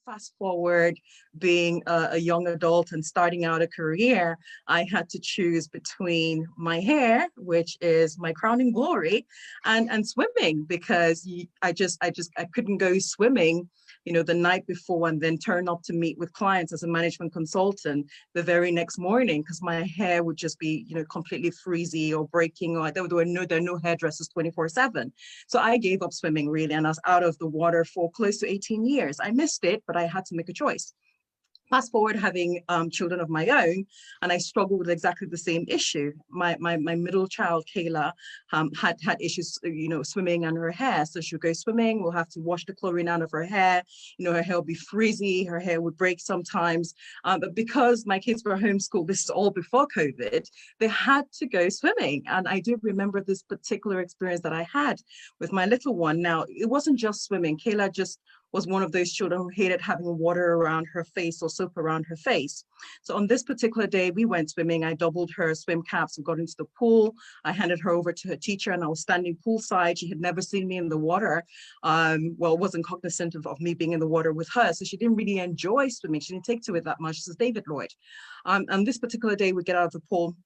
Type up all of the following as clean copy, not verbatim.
fast forward, being a young adult and starting out a career, I had to choose between my hair, which is my crowning glory, and swimming, because I couldn't go swimming, the night before and then turn up to meet with clients as a management consultant the very next morning, because my hair would just be, completely frizzy or breaking, or there were no hairdressers 24/7. So I gave up swimming, really, and I was out of the water for close to 18 years. I missed it, but I had to make a choice. Fast forward, having children of my own, and I struggled with exactly the same issue. My middle child, Kayla, had issues, swimming and her hair. So she would go swimming, we'll have to wash the chlorine out of her hair. Her hair would be frizzy, her hair would break sometimes. But because my kids were homeschooled, this is all before COVID, they had to go swimming. And I do remember this particular experience that I had with my little one. Now, it wasn't just swimming. Kayla just was one of those children who hated having water around her face or soap around her face. So on this particular day, we went swimming. I doubled her swim caps and got into the pool. I handed her over to her teacher, and I was standing poolside. She had never seen me in the water. Wasn't cognizant of me being in the water with her. So she didn't really enjoy swimming. She didn't take to it that much. This is David Lloyd. And this particular day, we get out of the pool,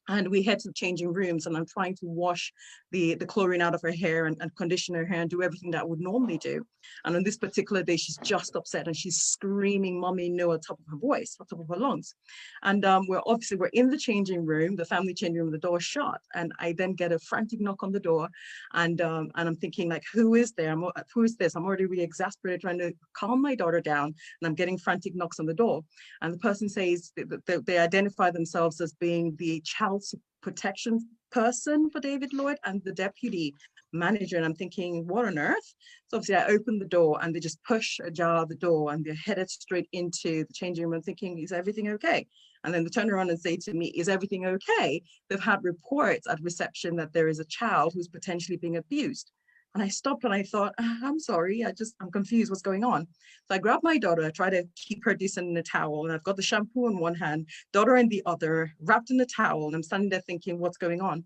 and we head to the changing rooms, and I'm trying to wash the chlorine out of her hair and condition her hair and do everything that I would normally do. And on this particular day, she's just upset and she's screaming, "Mommy, no," at the top of her voice, at the top of her lungs. And we're in the changing room, the family changing room, the door shut. And I then get a frantic knock on the door, and I'm thinking, like, who is there? Who is this? I'm already really exasperated, trying to calm my daughter down, and I'm getting frantic knocks on the door. And the person says, they identify themselves as being the child protection person for David Lloyd and the deputy manager. And I'm thinking, what on earth? So obviously I opened the door, and they just push ajar the door, and they're headed straight into the changing room. I'm thinking, is everything okay? And then they turn around and say to me, is everything okay? They've had reports at reception that there is a child who's potentially being abused. And I stopped and I thought, I'm sorry, I'm confused, what's going on? So I grabbed my daughter, I try to keep her decent in a towel, and I've got the shampoo in one hand, daughter in the other, wrapped in a towel, and I'm standing there thinking, what's going on?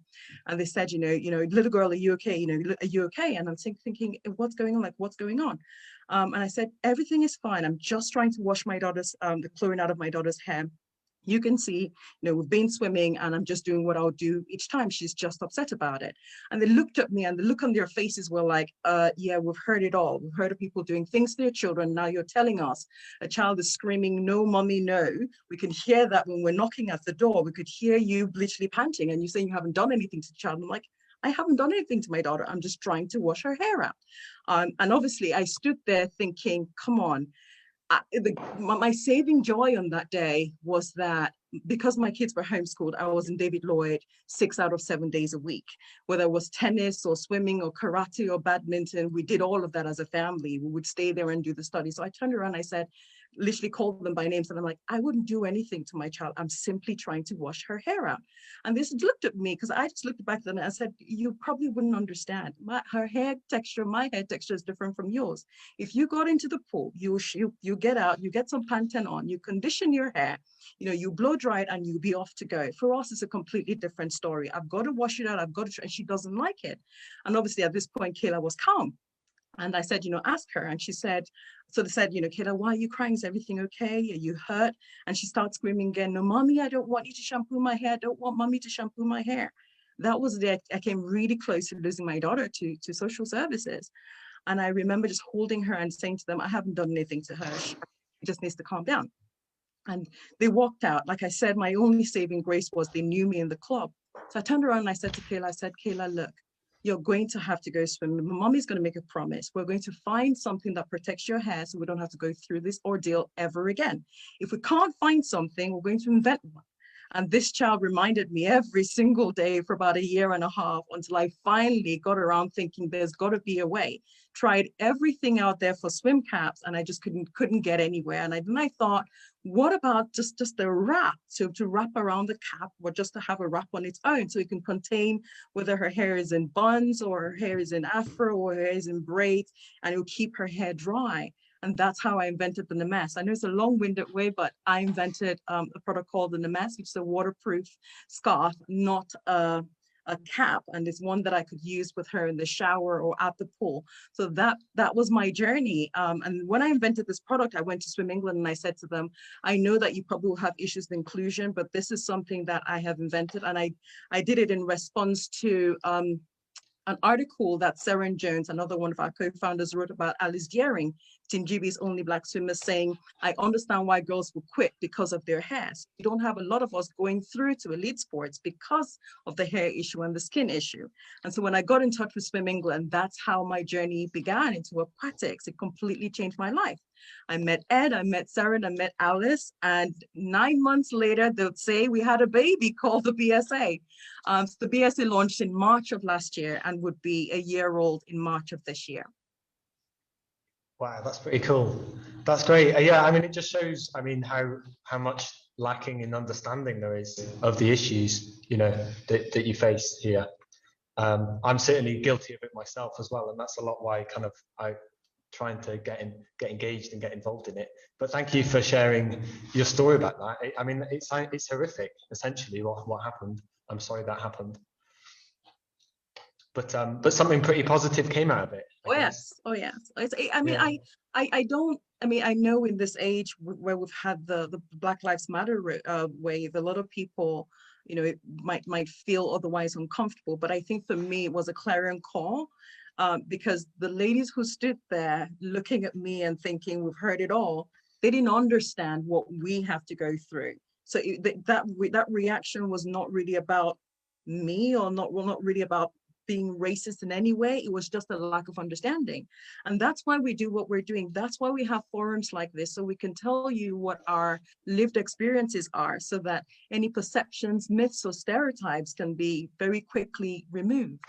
And they said, little girl, are you okay? Are you okay? And I'm thinking, what's going on? Like, what's going on? And I said, everything is fine. I'm just trying to wash my daughter's, the chlorine out of my daughter's hair. You can see, we've been swimming, and I'm just doing what I'll do each time. She's just upset about it. And they looked at me, and the look on their faces were like, yeah, we've heard it all. We've heard of people doing things to their children. Now you're telling us a child is screaming, "No, mommy, no." We can hear that when we're knocking at the door. We could hear you literally panting, and you saying you haven't done anything to the child. I'm like, I haven't done anything to my daughter. I'm just trying to wash her hair out. And obviously I stood there thinking, come on. My saving joy on that day was that because my kids were homeschooled, I was in David Lloyd 6 out of 7 days a week. Whether it was tennis or swimming or karate or badminton, we did all of that as a family. We would stay there and do the study. So I turned around, I said, literally called them by names, and I'm like, I wouldn't do anything to my child. I'm simply trying to wash her hair out. And they looked at me, because I just looked back at them and I said, you probably wouldn't understand. My hair texture is different from yours. If you got into the pool, you get out, you get some Pantene on, you condition your hair, you blow dry it, and you'll be off to go. For us, it's a completely different story. I've got to wash it out. And she doesn't like it. And obviously at this point, Kayla was calm. And I said, ask her. And she said, so they said, Kayla, why are you crying? Is everything okay? Are you hurt? And she starts screaming again, no, mommy, I don't want you to shampoo my hair. I don't want mommy to shampoo my hair. That was the day I came really close to losing my daughter to social services. And I remember just holding her and saying to them, I haven't done anything to her. She just needs to calm down. And they walked out. Like I said, my only saving grace was they knew me in the club. So I turned around and I said to Kayla, Kayla, look, you're going to have to go swim. Mommy's going to make a promise. We're going to find something that protects your hair so we don't have to go through this ordeal ever again. If we can't find something, we're going to invent one. And this child reminded me every single day for about 1.5 years until I finally got around thinking there's got to be a way. Tried everything out there for swim caps, and I just couldn't get anywhere. And then I thought, what about just a wrap, to wrap around the cap, or just to have a wrap on its own so it can contain whether her hair is in buns or her hair is in afro or her hair is in braids, and it will keep her hair dry. And that's how I invented the Nemes. I know it's a long-winded way, but I invented a product called the Nemes, which is a waterproof scarf, not a a cap, and it's one that I could use with her in the shower or at the pool. So that was my journey. And when I invented this product, I went to Swim England and I said to them, I know that you probably will have issues with inclusion, but this is something that I have invented. And I did it in response to an article that Seren Jones, another one of our co-founders, wrote about Alice Dearing, Team GB's only Black swimmer, saying, I understand why girls will quit because of their hair. So you don't have a lot of us going through to elite sports because of the hair issue and the skin issue. And so when I got in touch with Swim England, that's how my journey began into aquatics. It completely changed my life. I met Ed, I met Seren, I met Alice, and 9 months later, they'll say we had a baby called the BSA. So the BSA launched in March of last year and would be a year old in March of this year. Wow, that's pretty cool. That's great. Yeah, I mean, it just shows, I mean, how much lacking in understanding there is of the issues, you know, that you face here. I'm certainly guilty of it myself as well, and that's a lot why kind of I trying to get engaged and get involved in it. But thank you for sharing your story about that. I mean, it's horrific, essentially, what happened. I'm sorry that happened. But something pretty positive came out of it. Oh yes. I mean, yeah. I know in this age where we've had the Black Lives Matter wave, a lot of people, you know, it might feel otherwise uncomfortable. But I think for me, it was a clarion call. Because the ladies who stood there looking at me and thinking we've heard it all, they didn't understand what we have to go through. So that reaction was not really about me, or not really about being racist in any way. It was just a lack of understanding. And that's why we do what we're doing. That's why we have forums like this, so we can tell you what our lived experiences are, so that any perceptions, myths, or stereotypes can be very quickly removed.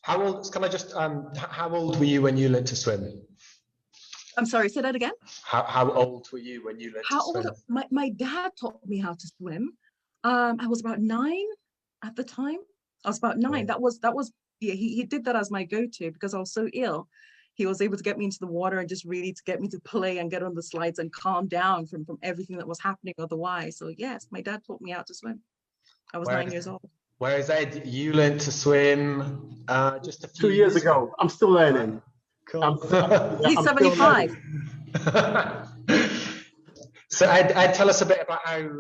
How old, can I just, how old were you when you learned to swim? I'm sorry, say that again? How old were you when you learned to swim? My dad taught me how to swim. I was about 9 at the time. I was about 9. That was yeah, he did that as my go-to because I was so ill. He was able to get me into the water and just really to get me to play and get on the slides and calm down from everything that was happening otherwise. So yes, my dad taught me how to swim. I was 9 years old. Whereas Ed, you learned to swim just a few 2 years ago. I'm still learning. Cool. He's 75. So Ed, tell us a bit about how,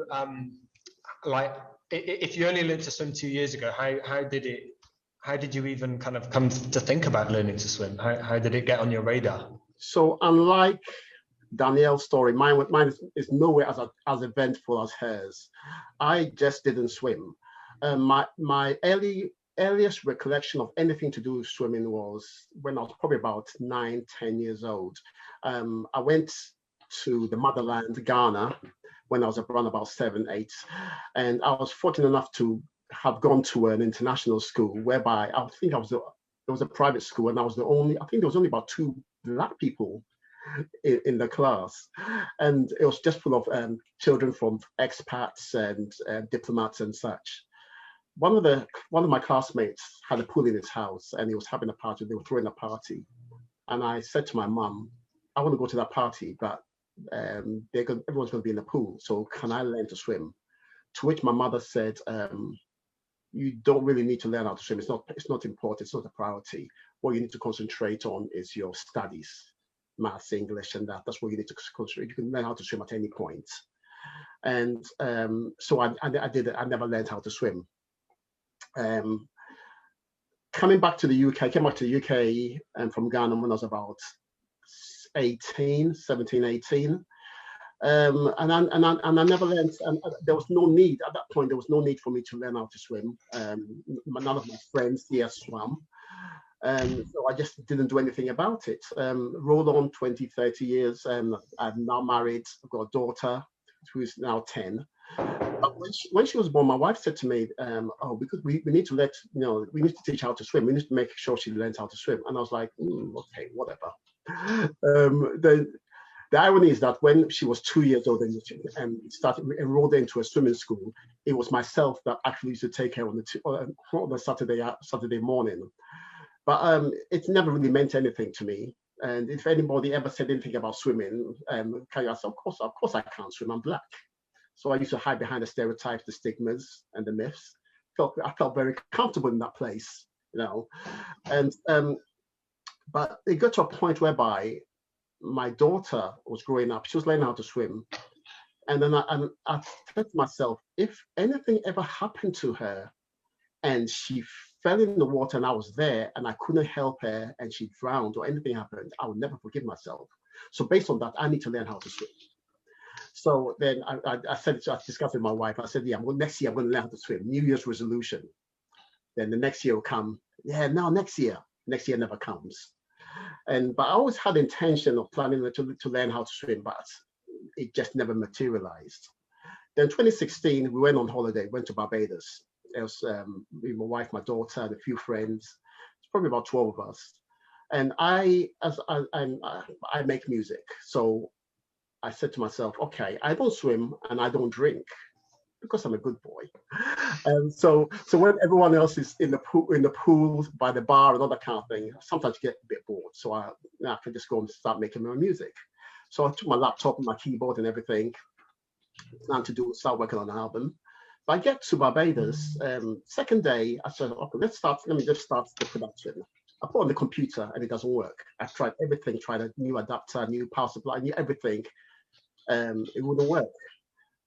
like, if you only learned to swim 2 years ago, how did you even kind of come to think about learning to swim? How did it get on your radar? So unlike Danielle's story, mine is nowhere as eventful as hers. I just didn't swim. My earliest recollection of anything to do with swimming was when I was probably about 9, 10 years old. I went to the motherland, Ghana, when I was around about 7, 8, and I was fortunate enough to have gone to an international school whereby I think it was a private school, and I think there was only about 2 Black people in the class, and it was just full of children from expats and diplomats and such. One of my classmates had a pool in his house, and he was having a party. They were throwing a party, and I said to my mum, "I want to go to that party, but everyone's going to be in the pool. So can I learn to swim?" To which my mother said, "You don't really need to learn how to swim. It's not important. It's not a priority. What you need to concentrate on is your studies, maths, English, and that. That's what you need to concentrate. You can learn how to swim at any point." And so I did it. I never learned how to swim. Coming back to the UK, I came back to the UK from Ghana when I was about 17, 18. And I never learned, and there was no need, at that point, there was no need for me to learn how to swim. None of my friends here swam. So I just didn't do anything about it. Roll on 20, 30 years, I'm now married, I've got a daughter who's now 10. But when she was born, my wife said to me, because we need to we need to teach her how to swim. We need to make sure she learns how to swim. And I was like, okay, whatever. The irony is that when she was 2 years old and enrolled into a swimming school, it was myself that actually used to take her on a Saturday morning. But it never really meant anything to me. And if anybody ever said anything about swimming, can you ask? Of course I can't swim. I'm Black. So I used to hide behind the stereotypes, the stigmas, and the myths, I felt very comfortable in that place, you know. And but it got to a point whereby my daughter was growing up. She was learning how to swim. And then I said to myself, if anything ever happened to her and she fell in the water and I was there and I couldn't help her and she drowned or anything happened, I would never forgive myself. So based on that, I need to learn how to swim. So then I said, I discussed with my wife. I said, yeah, next year I'm going to learn how to swim. New Year's resolution. Then the next year will come. Yeah, no, next year. Next year never comes. But I always had the intention of planning to learn how to swim, but it just never materialized. Then 2016, we went on holiday, went to Barbados. It was me, my wife, my daughter, and a few friends. It's probably about 12 of us. And I make music. So I said to myself, okay, I don't swim and I don't drink because I'm a good boy. And so when everyone else is in the pool, by the bar and all that kind of thing, sometimes you get a bit bored. So I can just go and start making my music. So I took my laptop and my keyboard and everything, and start working on an album. But I get to Barbados, second day, I said, okay, let me just start the production. I put on the computer and it doesn't work. I've tried everything, tried a new adapter, new power supply, new everything. It wouldn't work.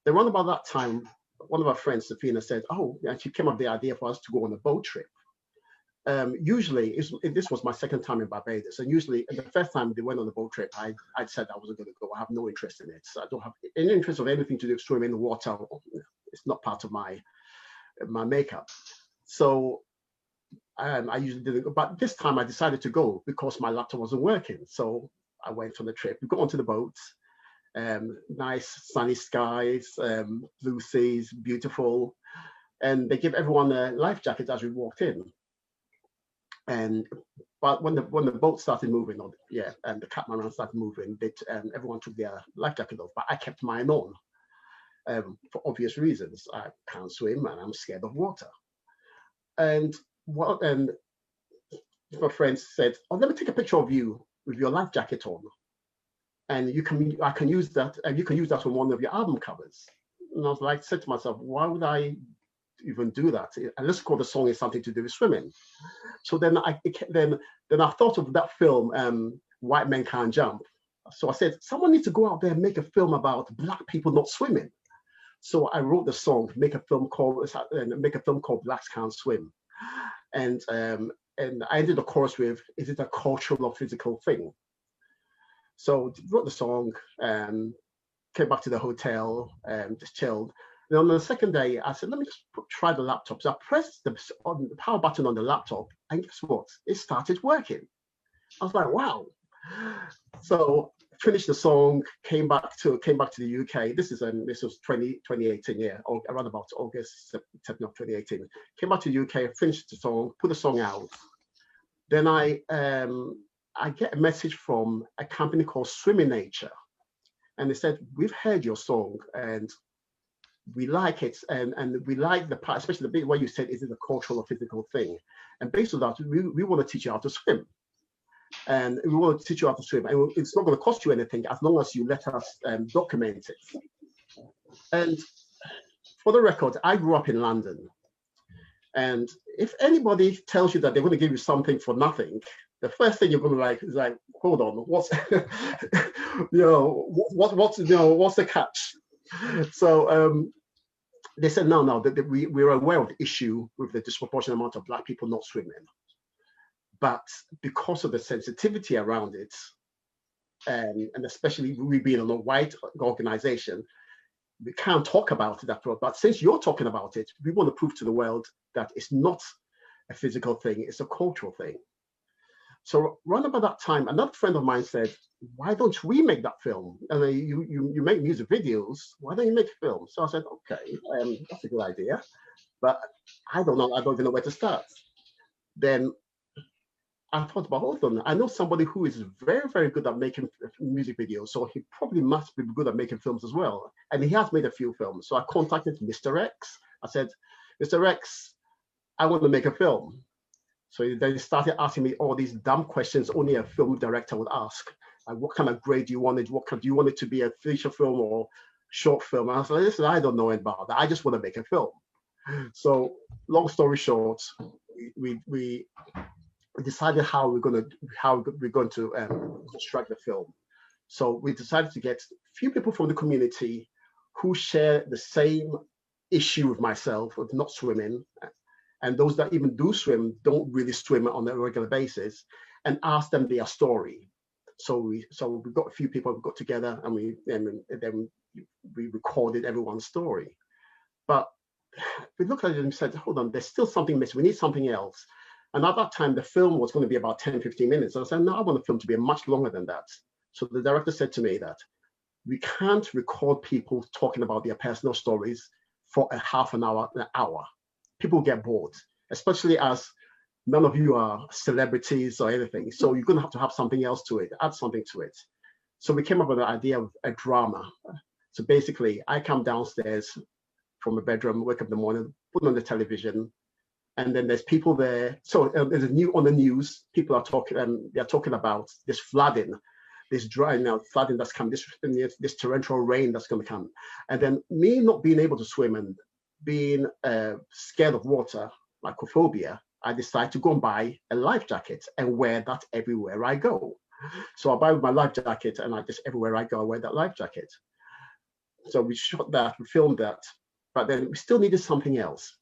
Then around about that time, one of our friends, Safina, said, oh, yeah, she came up with the idea for us to go on a boat trip. Usually, this was my second time in Barbados, and usually the first time they went on the boat trip, I said I wasn't going to go. I have no interest in it. So I don't have any interest of anything to do with swimming in the water. It's not part of my makeup. So I usually didn't go. But this time I decided to go because my laptop wasn't working. So I went on the trip. We got onto the boat. Nice sunny skies, blue seas, beautiful. And they give everyone a life jacket as we walked in. But when the boat started moving, and the catamaran started moving, everyone took their life jacket off. But I kept mine on for obvious reasons. I can't swim and I'm scared of water. And my friend said, "Oh, let me take a picture of you with your life jacket on, and I can use that, and you can use that on one of your album covers." And I was like, said to myself, why would I even do that? And let's call the song is something to do with swimming. So then I thought of that film, White Men Can't Jump. So I said, someone needs to go out there and make a film about Black people not swimming. So I wrote the song, make a film called Blacks Can't Swim. And I ended the chorus with, is it a cultural or physical thing? So wrote the song, came back to the hotel, just chilled. And on the second day, I said, let me just try the laptop. So I pressed the power button on the laptop, and guess what? It started working. I was like, wow. So finished the song, came back to the UK. This was 2018, yeah, or around about August, September of 2018. Came back to the UK, finished the song, put the song out. Then I get a message from a company called Swimming Nature, and they said, we've heard your song and we like it, and we like the part, especially the bit where you said, is it a cultural or physical thing? And based on that, we want to teach you how to swim. And we want to teach you how to swim. And it's not going to cost you anything as long as you let us document it. And for the record, I grew up in London. And if anybody tells you that they're going to give you something for nothing, the first thing you're going to is like, hold on, what's what's the catch? So they said, no, we're aware of the issue with the disproportionate amount of Black people not swimming. But because of the sensitivity around it, and especially we being a white organization, we can't talk about it after all. But since you're talking about it, we want to prove to the world that it's not a physical thing, it's a cultural thing. So around about that time, another friend of mine said, why don't we make that film? And you make music videos, why don't you make a film? So I said, okay, that's a good idea, but I don't know, I don't even know where to start. Then I thought about, hold on, I know somebody who is very, very good at making music videos, so he probably must be good at making films as well. And he has made a few films. So I contacted Mr. X. I said, Mr. X, I want to make a film. So they started asking me all these dumb questions only a film director would ask. Like, what kind of grade do you want it? Do you want it to be a feature film or short film? And I was like, listen, I don't know about that. I just want to make a film. So long story short, we decided how we're going to construct the film. So we decided to get a few people from the community who share the same issue with myself of not swimming, and those that even do swim don't really swim on a regular basis, and ask them their story. So we got a few people who got together, and then we recorded everyone's story. But we looked at it and said, hold on, there's still something missing. We need something else. And at that time, the film was going to be about 10, 15 minutes. And I said, no, I want the film to be much longer than that. So the director said to me that we can't record people talking about their personal stories for a half an hour, an hour. People get bored, especially as none of you are celebrities or anything. So you're going to have something else to it, add something to it. So we came up with the idea of a drama. So basically, I come downstairs from a bedroom, wake up in the morning, put on the television, and then there's people there. So there's on the news, people are talking, they're talking about this flooding, this flooding that's come, this torrential rain that's going to come. And then me not being able to swim and being scared of water, microphobia, I decide to go and buy a life jacket and wear that everywhere I go. So I buy my life jacket, and everywhere I go, I wear that life jacket. So we shot that, we filmed that, but then we still needed something else.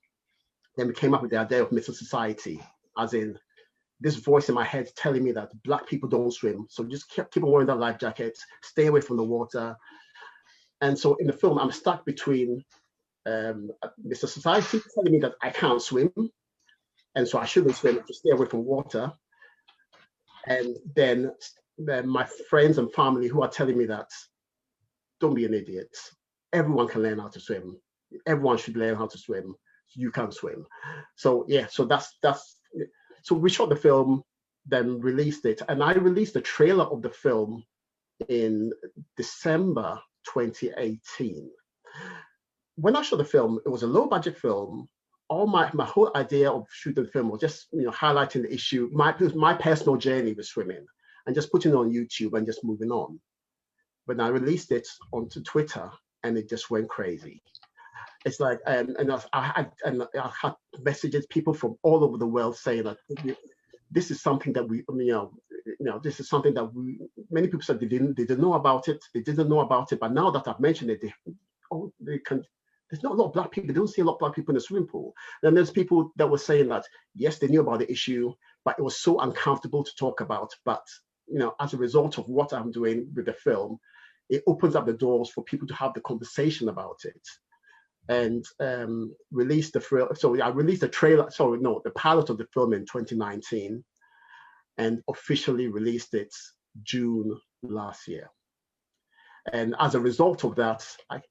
Then we came up with the idea of Mr. Society, as in this voice in my head telling me that Black people don't swim. So just keep on wearing that life jacket, stay away from the water. And so in the film, I'm stuck between Mr. Society telling me that I can't swim, and so I shouldn't swim, to stay away from water. And then my friends and family who are telling me that, don't be an idiot. Everyone can learn how to swim. Everyone should learn how to swim. You can swim. So yeah, so so we shot the film, then released it. And I released the trailer of the film in December 2018. When I shot the film, it was a low budget film. All my whole idea of shooting the film was just highlighting the issue, my personal journey with swimming, and just putting it on YouTube and just moving on. But I released it onto Twitter, and it just went crazy. It's like, and I had messages, people from all over the world saying that this is something that this is something that many people said they didn't know about it. They didn't know about it, but now that I've mentioned it, there's not a lot of Black people. They don't see a lot of Black people in the swimming pool. Then there's people that were saying that, yes, they knew about the issue, but it was so uncomfortable to talk about. But, as a result of what I'm doing with the film, it opens up the doors for people to have the conversation about it. And released I released the trailer, the pilot of the film in 2019, and officially released it June last year. And as a result of that, I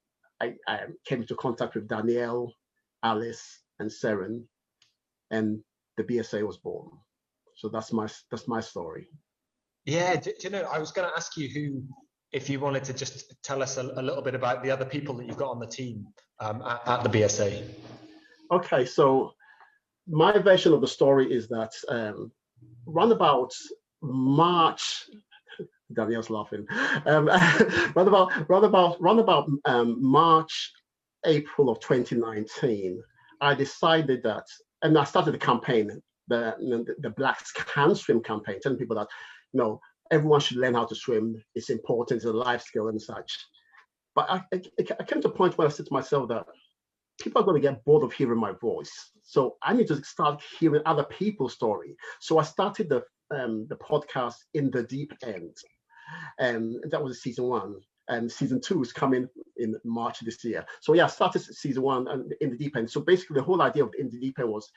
came into contact with Danielle, Alice, and Seren, and the BSA was born. So that's my story. Yeah, do you know, I was going to ask you if you wanted to just tell us a little bit about the other people that you've got on the team at the BSA. Okay, so my version of the story is that round about March, Danielle's laughing. Round about March, April of 2019, I decided that, and I started the campaign, the Blacks Can Swim campaign, telling people that, everyone should learn how to swim. It's important, it's a life skill and such. But I came to a point where I said to myself that people are going to get bored of hearing my voice. So I need to start hearing other people's story. So I started the podcast In the Deep End. And that was season 1. And season 2 is coming in March this year. So yeah, I started season 1 and In the Deep End. So basically the whole idea of In the Deep End was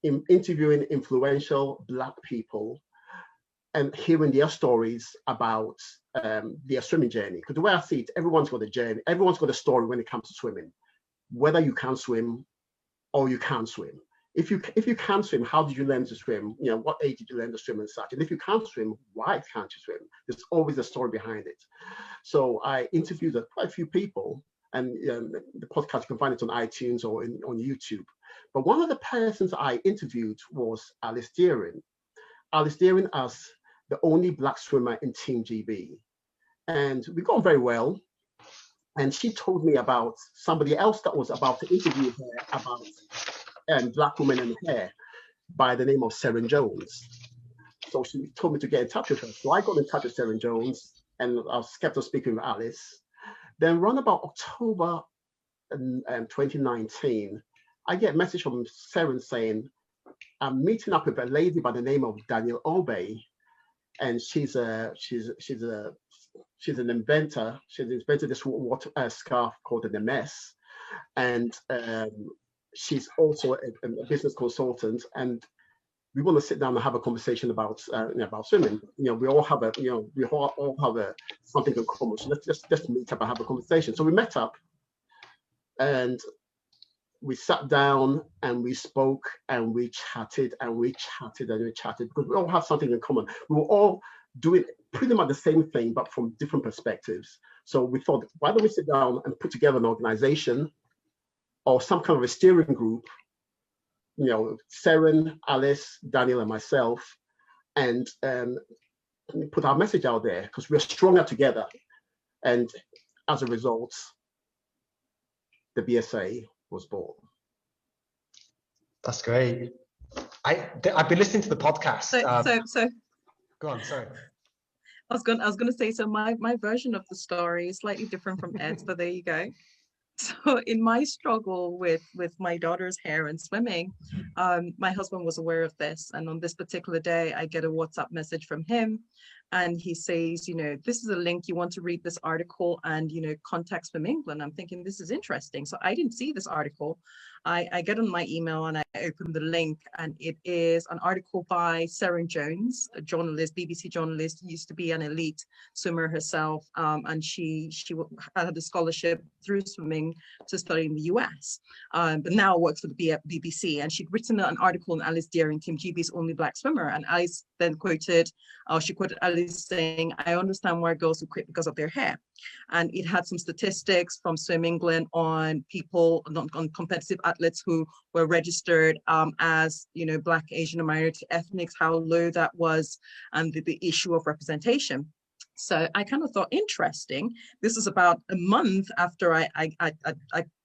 interviewing influential Black people and hearing their stories about their swimming journey. Because the way I see it, everyone's got a journey, everyone's got a story when it comes to swimming, whether you can swim or you can't swim. If you can swim, how did you learn to swim? What age did you learn to swim and such? And if you can't swim, why can't you swim? There's always a story behind it. So I interviewed quite a few people, and the podcast, you can find it on iTunes or on YouTube. But one of the persons I interviewed was Alice Deering. Alice Deering as the only Black swimmer in Team GB. And we got on very well. And she told me about somebody else that was about to interview her about Black women and hair by the name of Seren Jones. So she told me to get in touch with her. So I got in touch with Seren Jones, and I was kept on speaking with Alice. Then around about October 2019, I get a message from Seren saying, I'm meeting up with a lady by the name of Danielle Obe, and she's an inventor. She's invented this water scarf called the Mess, and she's also a business consultant. And we want to sit down and have a conversation about swimming. We all have something in common. So let's just meet up and have a conversation. So we met up, and we sat down and we spoke and we chatted and we chatted and we chatted, because we all have something in common. We were all doing pretty much the same thing, but from different perspectives. So we thought, why don't we sit down and put together an organization or some kind of a steering group, Seren, Alice, Daniel, and myself, and put our message out there, because we're stronger together. And as a result, the BSA was born. That's great. I've been listening to the podcast. So go on, sorry. I was going to say, so my version of the story is slightly different from Ed's, but there you go. So in my struggle with my daughter's hair and swimming, my husband was aware of this. And on this particular day, I get a WhatsApp message from him. And he says, this is a link, you want to read this article and, contact Swim England. I'm thinking, this is interesting. So I didn't see this article. I get on my email and I open the link, and it is an article by Seren Jones, a journalist, BBC journalist, used to be an elite swimmer herself. And she had a scholarship through swimming to study in the US, but now works for the BBC. And she'd written an article on Alice Deering, Team GB's only Black swimmer. And Alice then quoted Alice saying, I understand why girls will quit because of their hair. And it had some statistics from Swim England on people, on competitive athletes who were registered as, Black, Asian, and minority ethnics, how low that was, and the issue of representation. So I kind of thought, interesting. This is about a month after I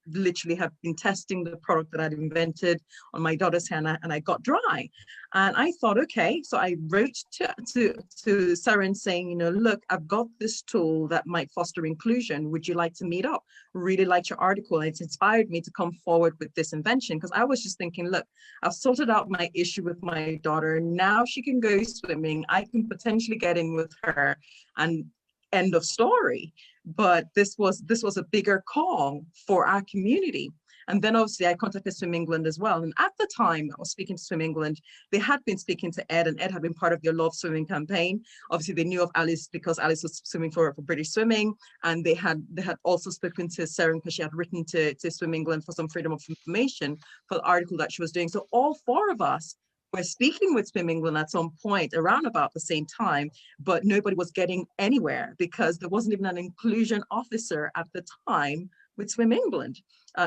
literally have been testing the product that I'd invented on my daughter's hair, and I got dry. And I thought, okay, so I wrote to Seren saying, look, I've got this tool that might foster inclusion. Would you like to meet up? Really liked your article. And it's inspired me to come forward with this invention, because I was just thinking, look, I've sorted out my issue with my daughter. Now she can go swimming. I can potentially get in with her, and end of story. But this was a bigger call for our community. And then obviously I contacted Swim England as well. And at the time I was speaking to Swim England, they had been speaking to Ed, and Ed had been part of your Love Swimming campaign. Obviously they knew of Alice because Alice was swimming for British Swimming. And they had also spoken to Seren because she had written to Swim England for some freedom of information for the article that she was doing. So all four of us were speaking with Swim England at some point around about the same time, but nobody was getting anywhere because there wasn't even an inclusion officer at the time with Swim England.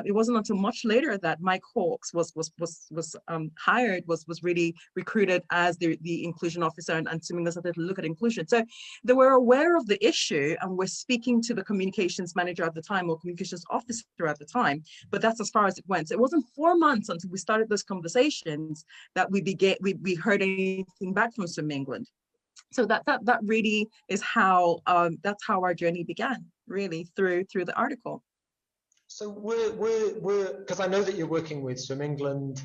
It wasn't until much later that Mike Hawkes was hired, was really recruited as the inclusion officer, and Swim England started to look at inclusion. So they were aware of the issue and were speaking to the communications manager at the time, or communications officer at the time, but that's as far as it went. So it wasn't 4 months until we started those conversations that we heard anything back from Swim England. So that really is how that's how our journey began, really, through the article. So we're because I know that you're working with Swim England,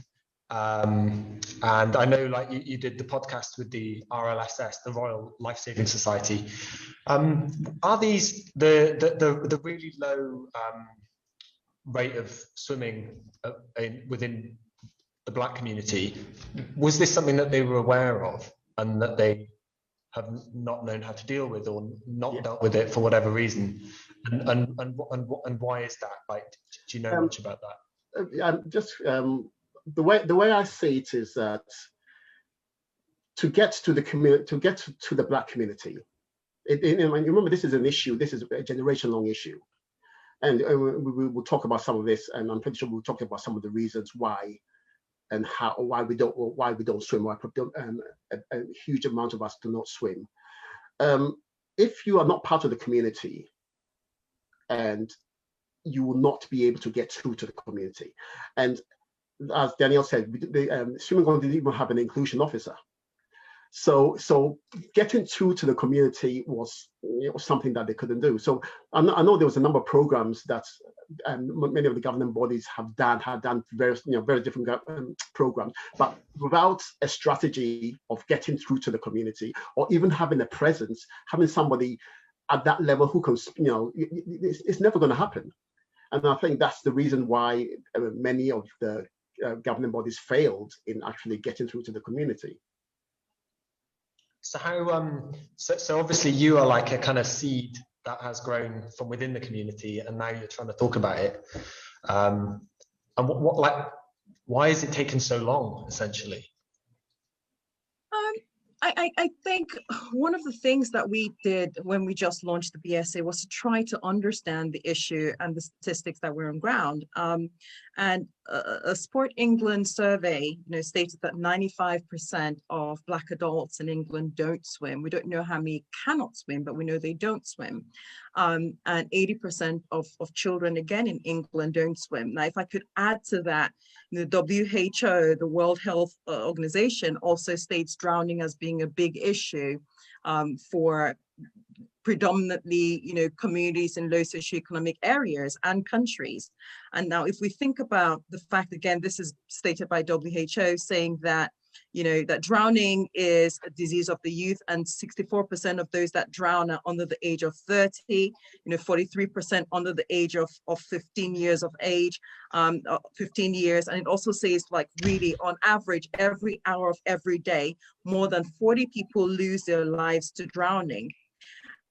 and I know like you did the podcast with the RLSS, the Royal Life Saving Society. Are these the really low rate of swimming within the Black community? Was this something that they were aware of and that they have not known how to deal with, or not dealt with it for whatever reason? And why is that? Like, do you know much about that? The way I see it is that to get to the community, to get to the Black community, and you remember, this is an issue. This is a generation-long issue, and we will talk about some of this, and I'm pretty sure we'll talk about some of the reasons why and why we don't swim, why a huge amount of us do not swim. If you are not part of the community, and you will not be able to get through to the community. And as Danielle said, the swimming hall didn't even have an inclusion officer. So getting through to the community was something that they couldn't do. So I know there was a number of programs that many of the governing bodies had done various very different programs, but without a strategy of getting through to the community, or even having a presence, having somebody at that level who can, it's never going to happen. And I think that's the reason why many of the governing bodies failed in actually getting through to the community. So how, so obviously you are like a kind of seed that has grown from within the community, and now you're trying to talk about it. And why is it taking so long, essentially? I think one of the things that we did when we just launched the BSA was to try to understand the issue and the statistics that were on ground. And a Sport England survey, stated that 95% of Black adults in England don't swim. We don't know how many cannot swim, but we know they don't swim. And 80% of children, again, in England don't swim. Now, if I could add to that, the WHO, the World Health Organization, also states drowning as being a big issue for predominantly, communities in low socioeconomic areas and countries. And now, if we think about the fact, again, this is stated by WHO, saying that, that drowning is a disease of the youth, and 64% of those that drown are under the age of 30, 43% under the age of 15 years of age, 15 years. And it also says, like, really, on average, every hour of every day, more than 40 people lose their lives to drowning.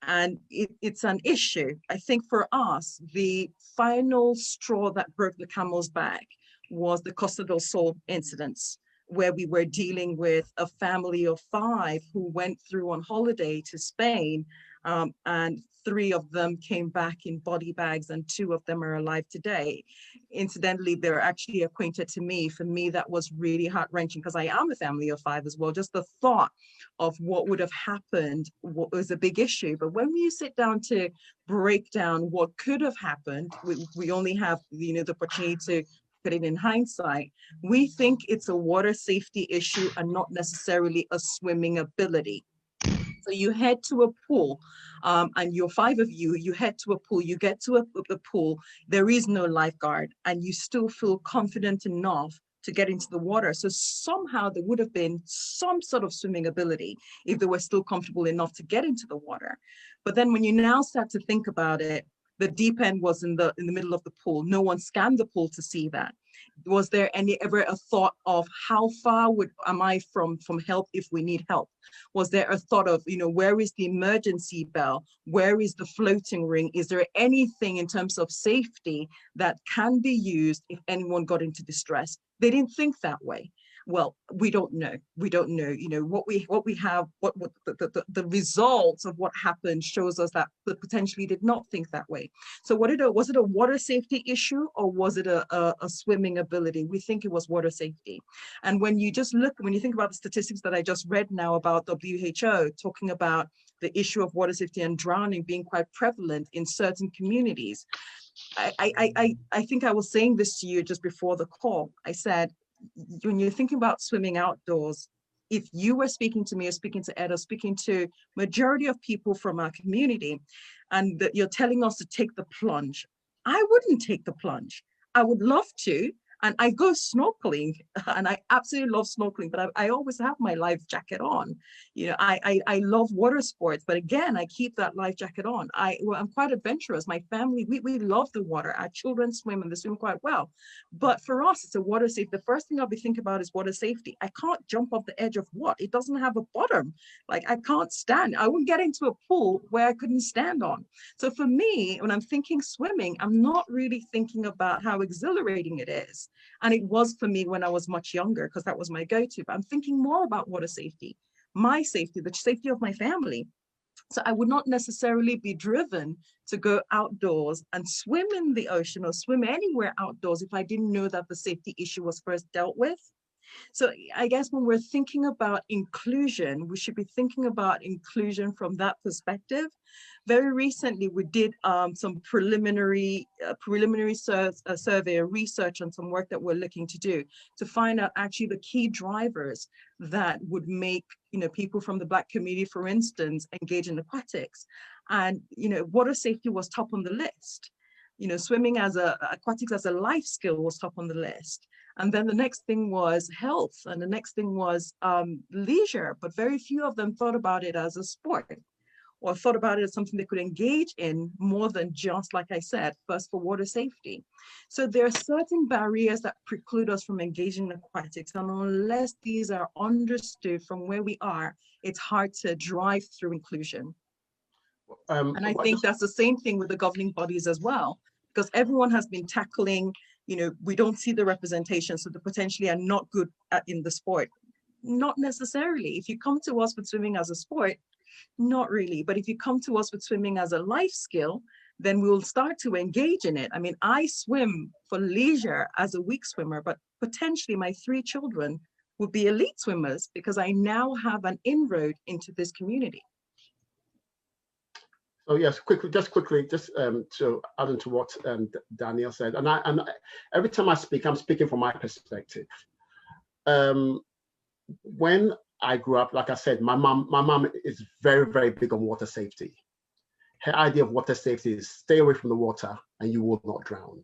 And it's an issue. I think for us, the final straw that broke the camel's back was the Costa del Sol incidents, where we were dealing with a family of 5 who went through on holiday to Spain, and 3 of them came back in body bags, and 2 of them are alive today. Incidentally, they're actually acquainted to me. For me, that was really heart-wrenching, because I am a family of 5 as well. Just the thought of what would have happened was a big issue. But when you sit down to break down what could have happened, we only have the opportunity to put it in hindsight. We think it's a water safety issue and not necessarily a swimming ability. So you head to a pool, and you're 5 of you, you head to a pool, you get to a pool, there is no lifeguard, and you still feel confident enough to get into the water. So somehow there would have been some sort of swimming ability if they were still comfortable enough to get into the water. But then when you now start to think about it, the deep end was in the middle of the pool. No one scanned the pool to see that. Was there ever a thought of how far am I from help if we need help? Was there a thought of, where is the emergency bell? Where is the floating ring? Is there anything in terms of safety that can be used if anyone got into distress? They didn't think that way. Well, we don't know. We don't know. What we have, what the results of what happened shows us that they potentially did not think that way. So was it a water safety issue, or was it a swimming ability? We think it was water safety. And when you think about the statistics that I just read now about WHO talking about the issue of water safety and drowning being quite prevalent in certain communities, I think I was saying this to you just before the call. I said, when you're thinking about swimming outdoors, if you were speaking to me or speaking to Ed or speaking to majority of people from our community, and that you're telling us to take the plunge, I wouldn't take the plunge. I would love to, and I go snorkeling, and I absolutely love snorkeling, but I always have my life jacket on. I love water sports, but again, I keep that life jacket on. I'm quite adventurous. My family, we love the water. Our children swim, and they swim quite well. But for us, it's a water safety. The first thing I'll be thinking about is water safety. I can't jump off the edge of what? It doesn't have a bottom. Like, I can't stand. I wouldn't get into a pool where I couldn't stand on. So for me, when I'm thinking swimming, I'm not really thinking about how exhilarating it is. And it was for me when I was much younger, because that was my go-to. But I'm thinking more about water safety, my safety, the safety of my family. So I would not necessarily be driven to go outdoors and swim in the ocean or swim anywhere outdoors if I didn't know that the safety issue was first dealt with. So I guess when we're thinking about inclusion, we should be thinking about inclusion from that perspective. Very recently, we did some preliminary survey or research on some work that we're looking to do to find out actually the key drivers that would make, you know, people from the Black community, for instance, engage in aquatics. And, you know, water safety was top on the list. You know, swimming as aquatics as a life skill was top on the list. And then the next thing was health, and the next thing was leisure, but very few of them thought about it as a sport or thought about it as something they could engage in more than just, like I said, first for water safety. So there are certain barriers that preclude us from engaging in aquatics, and unless these are understood from where we are, it's hard to drive through inclusion. And I think that's the same thing with the governing bodies as well, because everyone has been tackling, you know, we don't see the representation, so they potentially are not good in the sport. Not necessarily. If you come to us with swimming as a sport, not really. But if you come to us with swimming as a life skill, then we'll start to engage in it. I mean, I swim for leisure as a weak swimmer, but potentially my 3 children would be elite swimmers because I now have an inroad into this community. So yes, quickly to add into what Danielle said, and every time I speak, I'm speaking from my perspective. When I grew up, like I said, my mom is very, very big on water safety. Her idea of water safety is stay away from the water and you will not drown.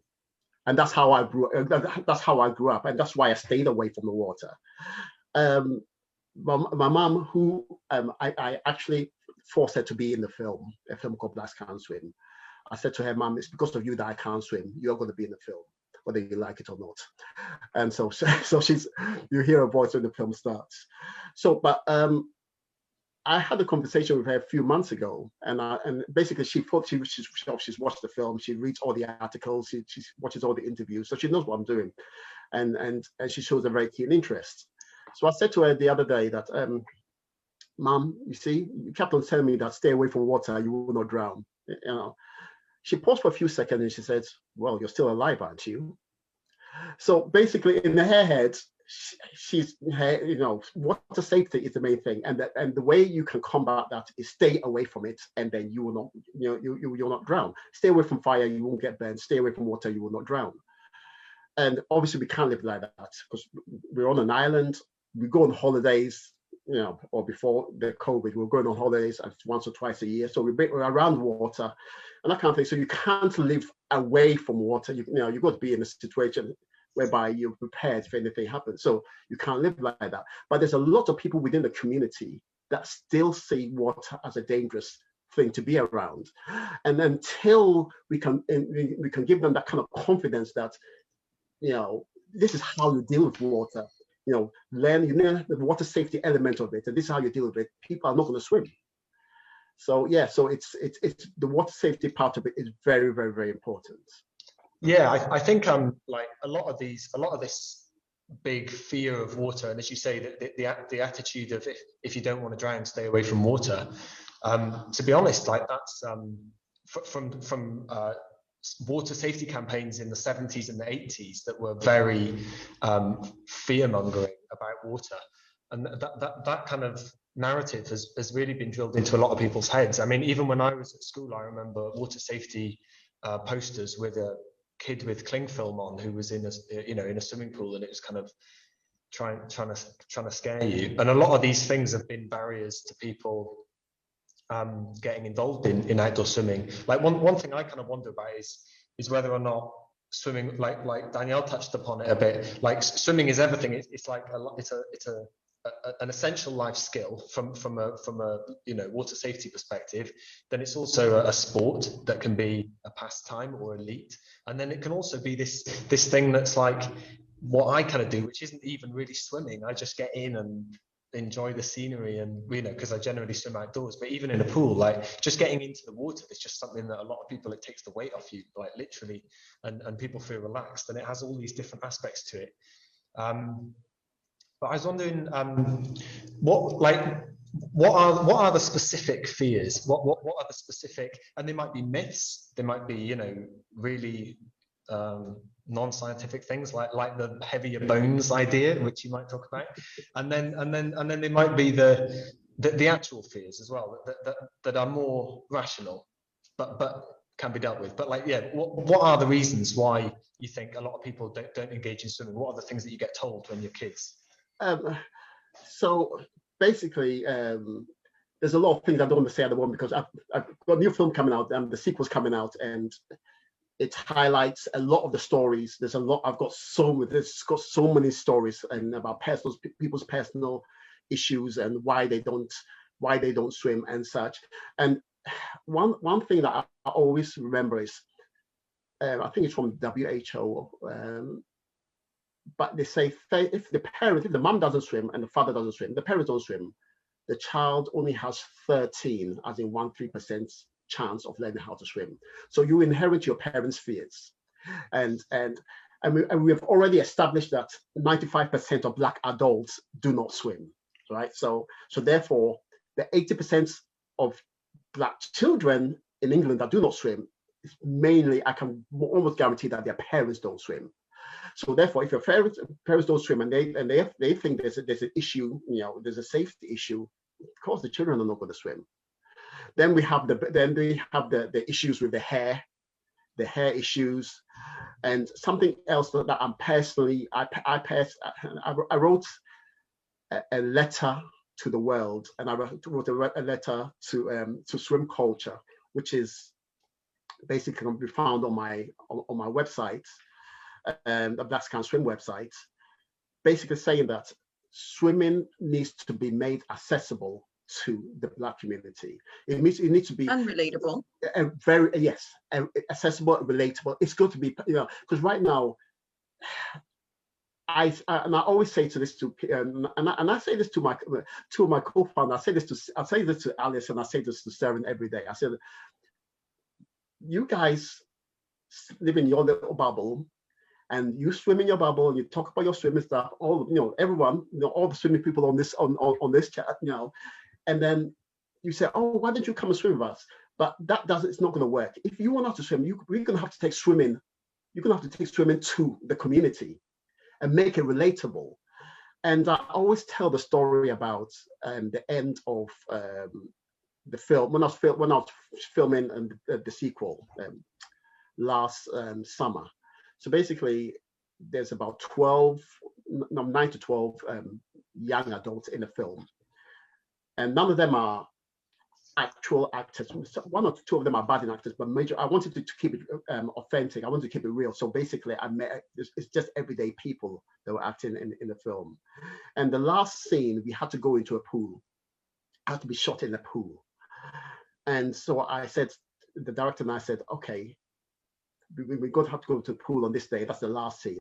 And that's how I grew up, and that's why I stayed away from the water. My mom, who I actually forced her to be in the film, a film called Blacks Can't Swim. I said to her, Mom, it's because of you that I can't swim. You're going to be in the film, whether you like it or not. And so she's, you hear her voice when the film starts. So, but I had a conversation with her a few months ago, and basically she's watched the film, she reads all the articles, she watches all the interviews, so she knows what I'm doing, and she shows a very keen interest. So I said to her the other day that, Mom, you see, you kept on telling me that stay away from water, you will not drown. You know, she paused for a few seconds and she said, well, you're still alive, aren't you? So basically in her head, she's, you know, water safety is the main thing. And the way you can combat that is stay away from it, and then you will not, you know, you'll not drown. Stay away from fire, you won't get burned. Stay away from water, you will not drown. And obviously we can't live like that because we're on an island, we go on holidays, you know, or before the COVID, we were going on holidays once or twice a year. So we're around water and that kind of thing. So you can't live away from water. You know, you've got to be in a situation whereby you're prepared if anything happens. So you can't live like that. But there's a lot of people within the community that still see water as a dangerous thing to be around. And until we can give them that kind of confidence that, you know, this is how you deal with water. You know, learn the water safety element of it, and this is how you deal with it. People are not going to swim. So yeah, so it's the water safety part of it is very, very, very important. Yeah, I think like a lot of this big fear of water, and as you say, that the attitude of if you don't want to drown, stay away from water. To be honest, like that's from water safety campaigns in the 70s and the 80s that were very fear-mongering about water, and that kind of narrative has really been drilled into a lot of people's heads. I mean, even when I was at school, I remember water safety posters with a kid with cling film on who was in a swimming pool, and it was kind of trying to scare you. And a lot of these things have been barriers to people getting involved in outdoor swimming. Like one thing I kind of wonder about is whether or not swimming, like Danielle touched upon it a bit, like swimming is everything. It's like an essential life skill from a water safety perspective. Then it's also a sport that can be a pastime or elite, and then it can also be this thing that's like what I kind of do, which isn't even really swimming. I just get in and enjoy the scenery, and because I generally swim outdoors, but even in a pool, like just getting into the water is just something that a lot of people, it takes the weight off you, like literally, and people feel relaxed, and it has all these different aspects to it. But I was wondering, what are the specific fears? What are the specific, and they might be myths, they might be really non-scientific things like the heavier bones idea, which you might talk about, and then there might be the actual fears as well that are more rational, but can be dealt with. But like, yeah, what are the reasons why you think a lot of people don't engage in swimming? What are the things that you get told when you're kids? So basically, there's a lot of things I don't want to say at the moment because I've got a new film coming out and the sequel's coming out, and it highlights a lot of the stories. There's a lot. I've got so many stories and about people's personal issues and why they don't swim and such. And one thing that I always remember is, I think it's from WHO, but they say if the mom doesn't swim and the father doesn't swim, the parents don't swim, the child only has 13, as in 13% chance of learning how to swim. So you inherit your parents' fears, and we have already established that 95% of Black adults do not swim, right? So therefore, the 80% of Black children in England that do not swim is mainly, I can almost guarantee that their parents don't swim. So therefore, if your parents don't swim and they think there's an issue, there's a safety issue, of course the children are not going to swim. Then we have the issues with the hair issues, and something else that I'm personally, I wrote a letter to the world, and I wrote a letter to swim culture, which is basically can be found on my website, the Black Can Swim website, basically saying that swimming needs to be made accessible to the Black community. It needs to be unrelatable, accessible, relatable. It's got to be, because right now, I always say to this and I say this to my two of my co-founders. I say this to Alice, and I say this to Seren every day. I said, you guys live in your little bubble, and you swim in your bubble, and you talk about your swimming stuff. Everyone, all the swimming people on this chat, and then you say, oh, why don't you come and swim with us? But it's not going to work. If you want us to swim, we're going to have to take swimming. You're going to have to take swimming to the community and make it relatable. And I always tell the story about the end of the film when I was filming the sequel last summer. So basically, there's about 9 to 12 young adults in the film, and none of them are actual actors. One or two of them are bad actors, but I wanted to keep it authentic. I wanted to keep it real. So basically, it's just everyday people that were acting in the film. And the last scene, we had to go into a pool. I had to be shot in a pool. And so I said, the director and I said, okay, we're going to have to go to the pool on this day. That's the last scene.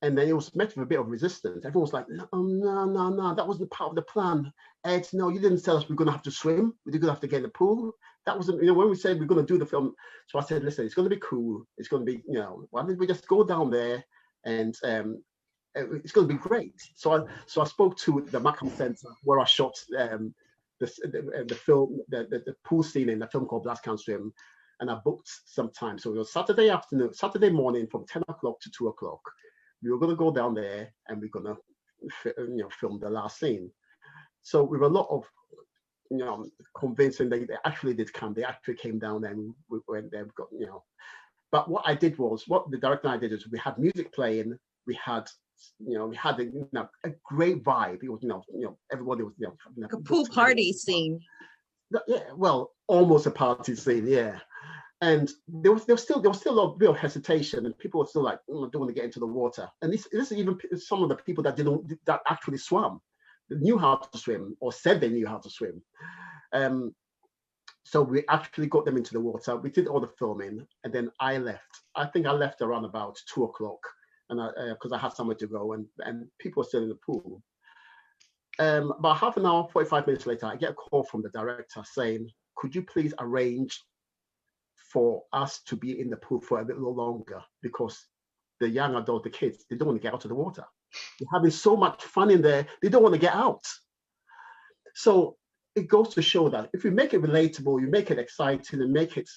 And then it was met with a bit of resistance. Everyone was like, no, that wasn't part of the plan. Ed, no, you didn't tell us we're going to have to swim. We're going to have to get in the pool. That wasn't, when we said we're going to do the film. So I said, listen, it's going to be cool. It's going to be, why don't we just go down there and it's going to be great. So I spoke to the Markham Centre where I shot the film, the pool scene in the film called Black Can Swim. And I booked some time. So it was Saturday morning from 10 o'clock to 2 o'clock. We were going to go down there and we're going to, film the last scene. So with a lot of, convincing, they actually did come. They actually came down and we went there. But what the director and I did is we had music playing. We had, a great vibe. It was, everybody was, like a pool party scene. Yeah, well, almost a party scene, yeah. And there was still a lot of real hesitation, and people were still like, I don't want to get into the water. And this is even some of the people that actually swam, that knew how to swim or said they knew how to swim. So we actually got them into the water. We did all the filming, and then I left. I think I left around about 2 o'clock, and because I had somewhere to go, and people were still in the pool. About half an hour, 45 minutes later, I get a call from the director saying, could you please arrange for us to be in the pool for a little longer, because the young adult, the kids, they don't want to get out of the water. They're having so much fun in there, they don't want to get out. So it goes to show that if you make it relatable, you make it exciting and make it,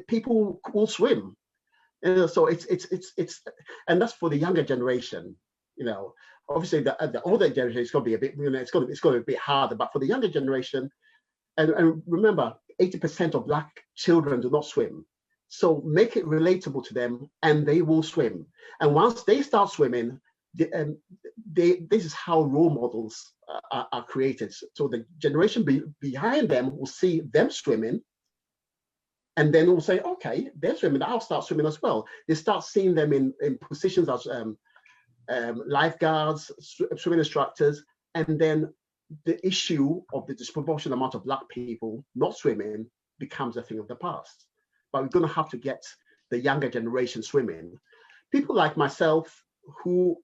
people will swim. So it's and that's for the younger generation. Obviously the older generation is going to be a bit, it's going to be a bit harder, but for the younger generation, and remember, 80% of Black children do not swim. So make it relatable to them, and they will swim. And once they start swimming, this is how role models are created. So the generation behind them will see them swimming, and then will say, okay, they're swimming, I'll start swimming as well. They start seeing them in positions as lifeguards, swimming instructors, and then the issue of the disproportionate amount of Black people not swimming becomes a thing of the past. But we're going to have to get the younger generation swimming. People like myself who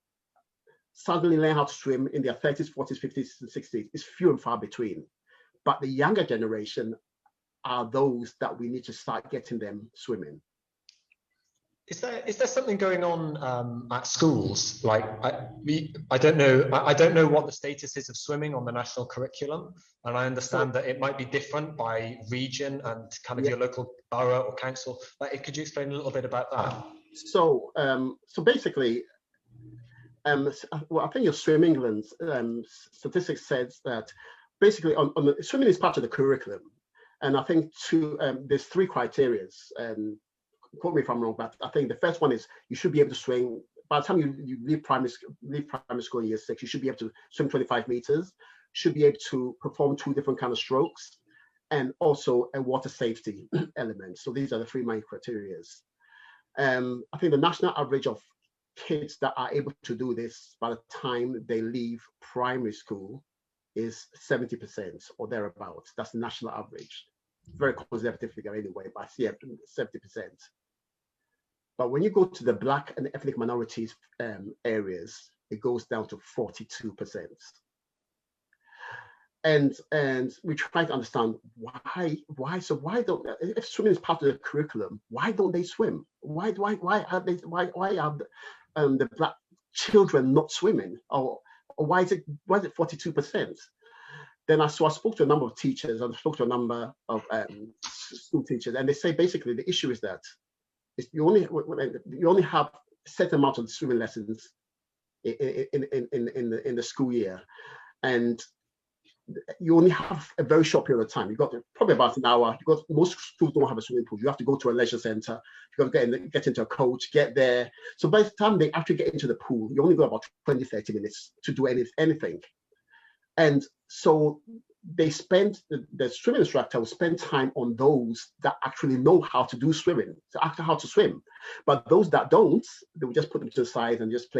suddenly learn how to swim in their 30s, 40s, 50s, and 60s is few and far between. But the younger generation are those that we need to start getting them swimming. Is there something going on at schools? Like I don't know what the status is of swimming on the national curriculum, and I understand that it might be different by region and kind of your local borough or council. Like, could you explain a little bit about that? So basically, well, I think your Swim England's statistics says that basically on swimming is part of the curriculum, and I think there's 3 criteria. Quote me if I'm wrong, but I think the first one is you should be able to swim. By the time you leave primary school in year 6, you should be able to swim 25 meters, should be able to perform 2 different kind of strokes, and also a water safety element. So these are the 3 main criteria. I think the national average of kids that are able to do this by the time they leave primary school is 70% or thereabouts. That's the national average. Very conservative figure anyway, but yeah, 70%. But when you go to the Black and ethnic minorities areas, it goes down to 42%. And we try to understand why. So why don't, if swimming is part of the curriculum, why don't they swim? Why are the Black children not swimming? Or why is it 42%? Then I spoke to a number of teachers, and I spoke to a number of school teachers, and they say basically the issue is that you only have a certain amount of swimming lessons in the school year, and you only have a very short period of time. You've got probably about an hour. Most schools don't have a swimming pool. You have to go to a leisure center. You've got to get into a coach, get there. So by the time they actually get into the pool, you only got about 20, 30 minutes to do anything. And so they spend, the swimming instructor will spend time on those that actually know how to do swimming, how to swim. But those that don't, they will just put them to the side and just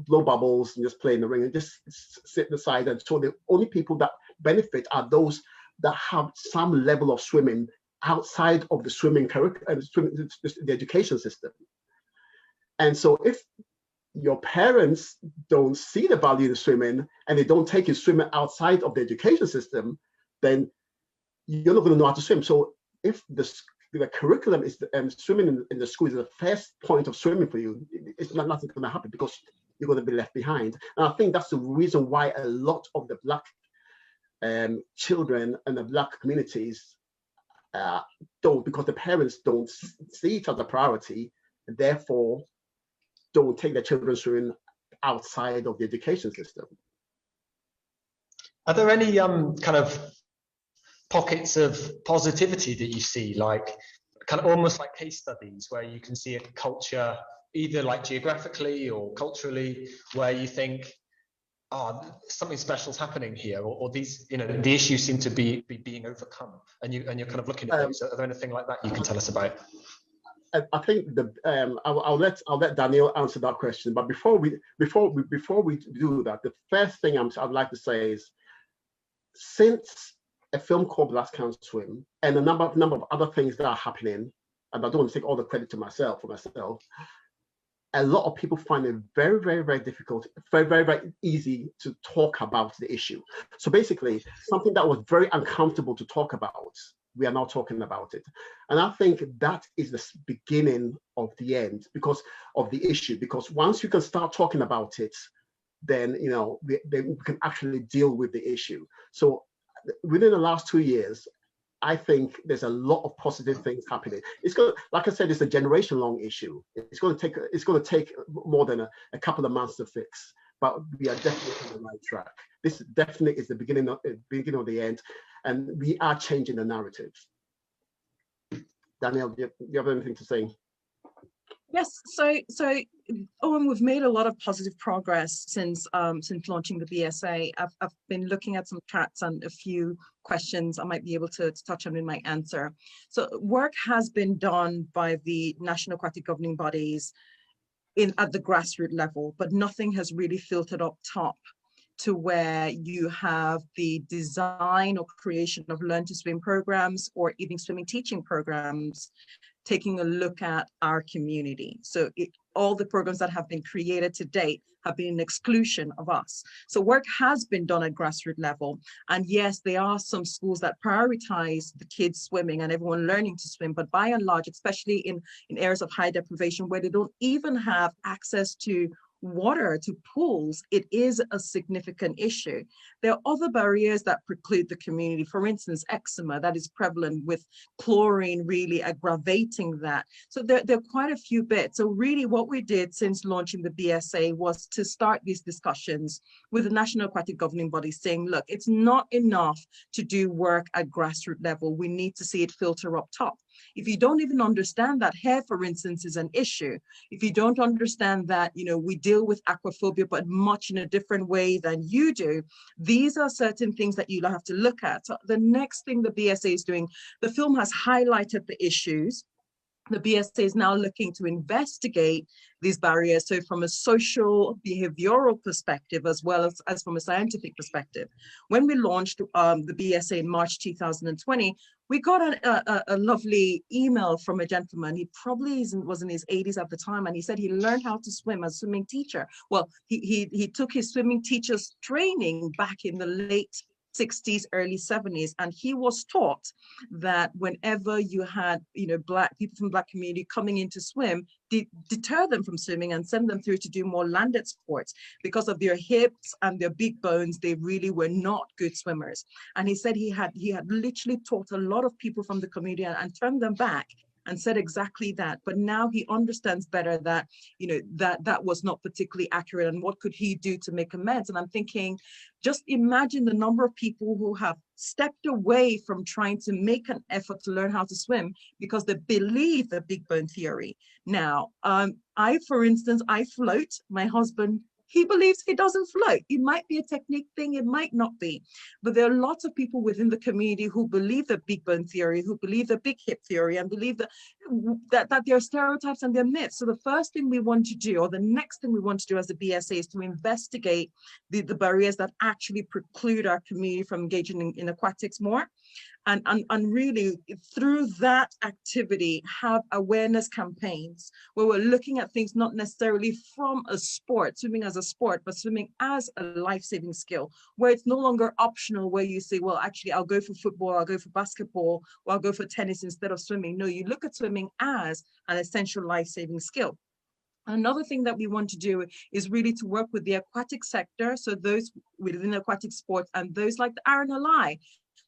blow bubbles and just play in the ring and just sit the side. And so the only people that benefit are those that have some level of swimming outside of the swimming curriculum, the education system. And so if your parents don't see the value of swimming and they don't take you swimming outside of the education system, then you're not going to know how to swim. So if the curriculum is swimming in the school is the first point of swimming for you, nothing's going to happen because you're going to be left behind. And I think that's the reason why a lot of the Black children and the Black communities don't, because the parents don't see it as a priority, and therefore don't take their children swimming outside of the education system. Are there any kind of pockets of positivity that you see, like kind of almost like case studies where you can see a culture, either like geographically or culturally, where you think, oh, something special is happening here, or these, the issues seem to be being overcome, and you're kind of looking at things. Are there anything like that you can tell us about? I think I'll let Danielle answer that question. But before we do that, the first thing I'd like to say is, since a film called Blacks Can't Swim and a number of other things that are happening, and I don't want to take all the credit to myself, a lot of people find it very, very, very difficult, very, very, very easy to talk about the issue. So basically, something that was very uncomfortable to talk about, we are now talking about it. And I think that is the beginning of the end because of the issue. Because once you can start talking about it, then we can actually deal with the issue. So within the last 2 years, I think there's a lot of positive things happening. It's going to, like I said, it's a generation-long issue. It's going to take more than a couple of months to fix. But we are definitely on the right track. This definitely is the beginning of the end, and we are changing the narrative. Danielle, do you have anything to say? Yes, so Owen, we've made a lot of positive progress since launching the BSA. I've been looking at some chats and a few questions I might be able to touch on in my answer. So work has been done by the national aquatic governing bodies at the grassroots level, but nothing has really filtered up top to where you have the design or creation of learn to swim programs or even swimming teaching programs, taking a look at our community. So all the programs that have been created to date have been an exclusion of us. So work has been done at grassroots level. And yes, there are some schools that prioritize the kids swimming and everyone learning to swim, but by and large, especially in areas of high deprivation where they don't even have access to water, to pools, it is a significant issue. There are other barriers that preclude the community. For instance, eczema that is prevalent, with chlorine really aggravating that. So there are quite a few bits. So really what we did since launching the BSA was to start these discussions with the National Aquatic Governing Body, saying, look, it's not enough to do work at grassroots level. We need to see it filter up top. If you don't even understand that hair, for instance, is an issue, if you don't understand that, you know, we deal with aquaphobia, but much in a different way than you do, these are certain things that you'll have to look at. So the next thing the BSA is doing, the film has highlighted the issues. The BSA is now looking to investigate these barriers. So from a social behavioral perspective, as well as from a scientific perspective. When we launched the BSA in March 2020, we got a lovely email from a gentleman. He probably was in his 80s at the time, and he said he learned how to swim as a swimming teacher. Well, he took his swimming teacher's training back in the late 60s, early 70s, and he was taught that whenever you had, you know, Black people from Black community coming in to swim, deter them from swimming and send them through to do more landed sports. Because of their hips and their big bones, they really were not good swimmers. And he said he had literally taught a lot of people from the community and turned them back and said exactly that. But now he understands better that, you know, that was not particularly accurate, and what could he do to make amends? And I'm thinking, just imagine the number of people who have stepped away from trying to make an effort to learn how to swim because they believe the big bone theory. Now, for instance, I float. My husband, he believes he doesn't float. It might be a technique thing, it might not be. But there are lots of people within the community who believe the big bone theory, who believe the big hip theory, and believe that there are stereotypes and there are myths. So the first thing we want to do, or the next thing we want to do as the BSA, is to investigate the barriers that actually preclude our community from engaging in aquatics more. And really, through that activity, have awareness campaigns where we're looking at things not necessarily from a sport, swimming as a sport, but swimming as a life-saving skill, where it's no longer optional, where you say, well, actually, I'll go for football, I'll go for basketball, or I'll go for tennis instead of swimming. No, you look at swimming as an essential life-saving skill. Another thing that we want to do is really to work with the aquatic sector, so those within aquatic sports and those like the RNLI,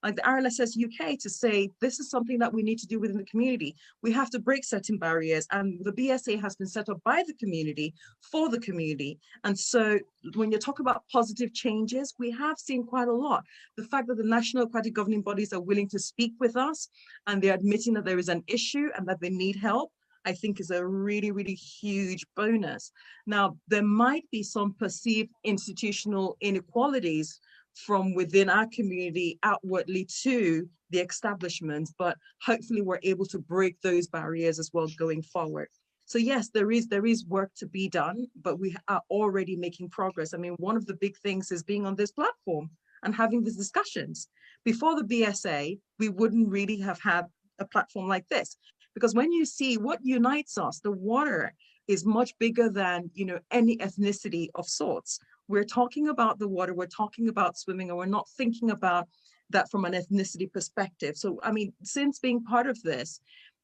like the RLSS UK, to say this is something that we need to do within the community. We have to break certain barriers, and the BSA has been set up by the community for the community. And so when you talk about positive changes, we have seen quite a lot. The fact that the national aquatic governing bodies are willing to speak with us and they're admitting that there is an issue and that they need help, I think is a really, really huge bonus. Now, there might be some perceived institutional inequalities from within our community outwardly to the establishments, but hopefully we're able to break those barriers as well going forward. So yes, there is work to be done, but we are already making progress. I mean, one of the big things is being on this platform and having these discussions. Before the BSA, we wouldn't really have had a platform like this, because when you see what unites us, the water is much bigger than, you know, any ethnicity of sorts. We're talking about the water, we're talking about swimming, and we're not thinking about that from an ethnicity perspective. So, I mean, since being part of this,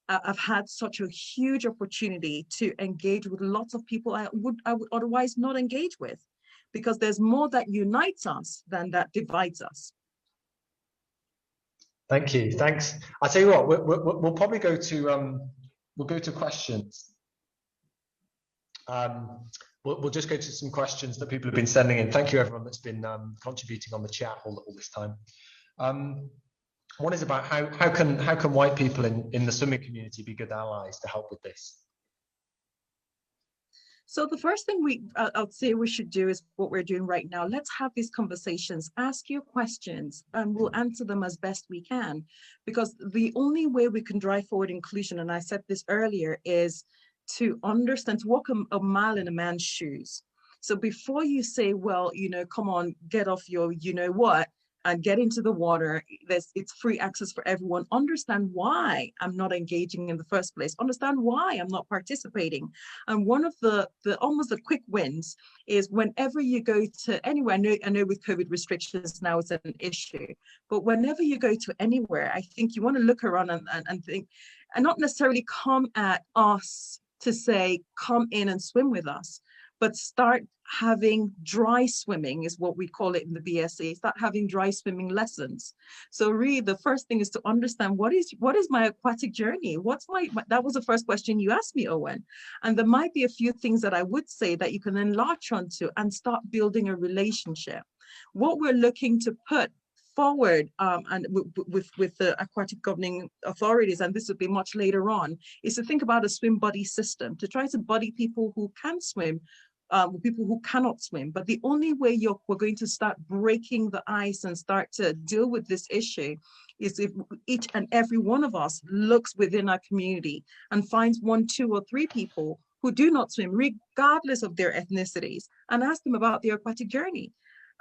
I've had such a huge opportunity to engage with lots of people I would otherwise not engage with, because there's more that unites us than that divides us. Thank you. Thanks. I'll tell you what, we'll probably go to we'll go to questions. We'll just go to some questions that people have been sending in. Thank you, everyone that's been contributing on the chat all this time. One is about how can white people in the swimming community be good allies to help with this? So the first thing I'd say we should do is what we're doing right now. Let's have these conversations, ask your questions, and we'll answer them as best we can. Because the only way we can drive forward inclusion, and I said this earlier, is to understand, to walk a mile in a man's shoes. So before you say, well, you know, come on, get off your, you know what, and get into the water, it's free access for everyone. Understand why I'm not engaging in the first place. Understand why I'm not participating. And one of the almost the quick wins is whenever you go to anywhere, I know with COVID restrictions now it's an issue, but whenever you go to anywhere, I think you want to look around and think, and not necessarily come at us to say, come in and swim with us, but start having dry swimming is what we call it in the BSA, start having dry swimming lessons. So really the first thing is to understand what is my aquatic journey? What's that was the first question you asked me, Owen. And there might be a few things that I would say that you can then latch onto and start building a relationship. What we're looking to put forward and with the aquatic governing authorities, and this would be much later on, is to think about a swim buddy system to try to buddy people who can swim people who cannot swim. But the only way we're going to start breaking the ice and start to deal with this issue is if each and every one of us looks within our community and finds 1, 2, or 3 people who do not swim, regardless of their ethnicities, and ask them about their aquatic journey.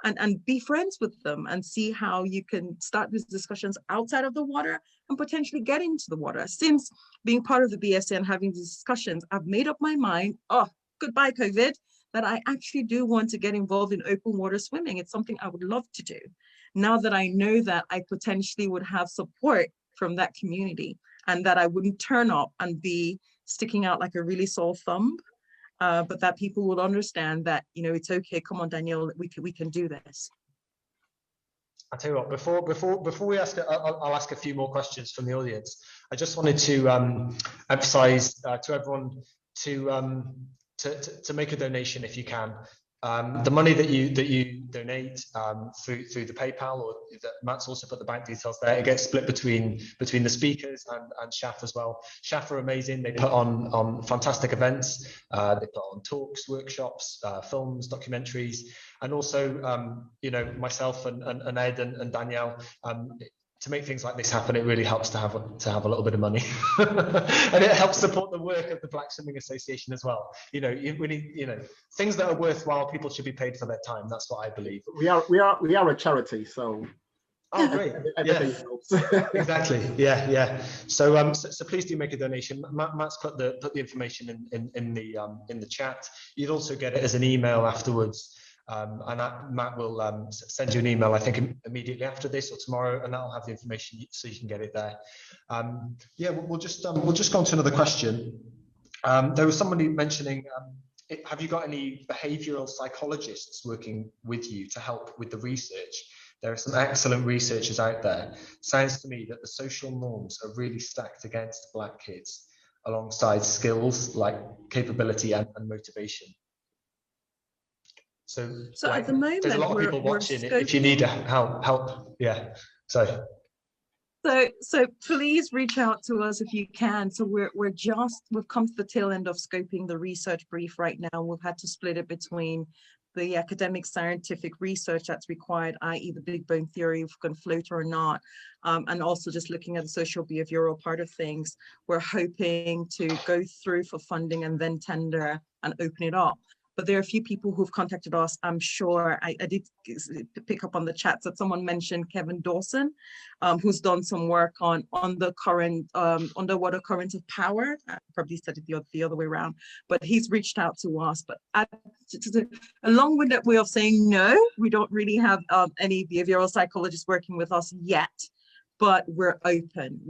And be friends with them and see how you can start these discussions outside of the water and potentially get into the water. Since being part of the BSA and having these discussions, I've made up my mind, oh, goodbye COVID, that I actually do want to get involved in open water swimming. It's something I would love to do. Now that I know that I potentially would have support from that community and that I wouldn't turn up and be sticking out like a really sore thumb, but that people will understand that, you know, it's okay. Come on, Danielle, we can do this. I'll tell you what, before we ask, I'll ask a few more questions from the audience. I just wanted to emphasize to everyone to make a donation if you can. The money that you donate through the PayPal, or Matt's also put the bank details there, it gets split between the speakers and ShAFF as well. ShAFF are amazing. They put on fantastic events. They put on talks, workshops, films, documentaries, and also you know, myself and Ed and Danielle. To make things like this happen, it really helps to have a little bit of money, and it helps support the work of the Black Swimming Association as well. You know, we need, you know, things that are worthwhile. People should be paid for their time. That's what I believe. We are a charity, so. Oh, great! Yeah, exactly. Yeah. So so please do make a donation. Matt's put the information in the chat. You'd also get it as an email afterwards. And Matt will send you an email, I think, immediately after this or tomorrow, and that'll have the information so you can get it there. Yeah, we'll just go on to another question. There was somebody mentioning, have you got any behavioural psychologists working with you to help with the research? There are some excellent researchers out there. Sounds to me that the social norms are really stacked against Black kids, alongside skills like capability and motivation. So like, at the moment, there's a lot of people watching. If you need help, yeah. So please reach out to us if you can. So we've come to the tail end of scoping the research brief right now. We've had to split it between the academic scientific research that's required, i.e. the big bone theory, if we can float or not, and also just looking at the social behavioral part of things. We're hoping to go through for funding and then tender and open it up. But there are a few people who've contacted us. I'm sure I did pick up on the chats that someone mentioned Kevin Dawson, who's done some work on the current underwater current of power. I probably said it the other way around, but he's reached out to us. But along with that way of saying no, we don't really have any behavioral psychologists working with us yet. But we're open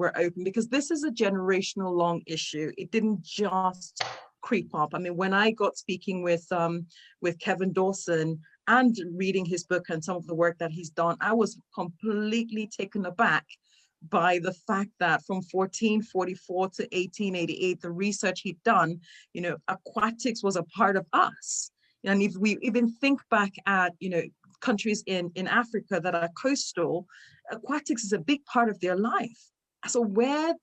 because this is a generational long issue. It didn't just creep up. I mean, when I got speaking with Kevin Dawson and reading his book and some of the work that he's done, I was completely taken aback by the fact that from 1444 to 1888, the research he'd done, aquatics was a part of us. And if we even think back at, countries in Africa that are coastal, aquatics is a big part of their life. So where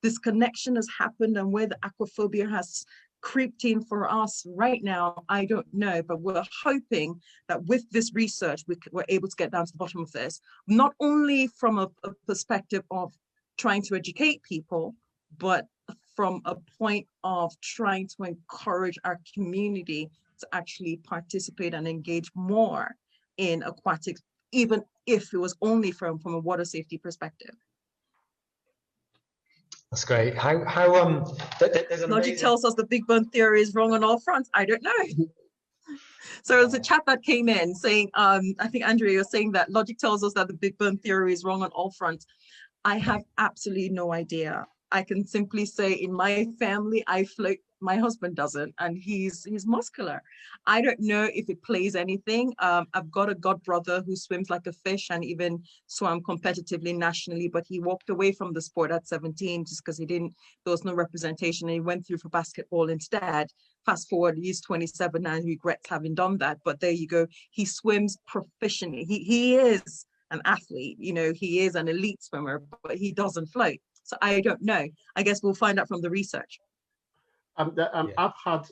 this connection has happened and where the aquaphobia has creeped in for us right now, I don't know, but we're hoping that with this research, we're able to get down to the bottom of this, not only from a perspective of trying to educate people, but from a point of trying to encourage our community to actually participate and engage more in aquatics, even if it was only from a water safety perspective. That's great. There's Logic tells us the Big Bang theory is wrong on all fronts. I don't know. So there's a chat that came in saying, I think Andrea was saying that logic tells us that the Big Bang theory is wrong on all fronts. I have absolutely no idea. I can simply say in my family, I float. My husband doesn't, and he's muscular. I don't know if it plays anything. I've got a god brother who swims like a fish and even swam competitively nationally, but he walked away from the sport at 17 just because there was no representation, and he went through for basketball instead. Fast forward, he's 27 now and regrets having done that. But there you go. He swims proficiently. He is an athlete, he is an elite swimmer, but he doesn't float. So I don't know. I guess we'll find out from the research. I've had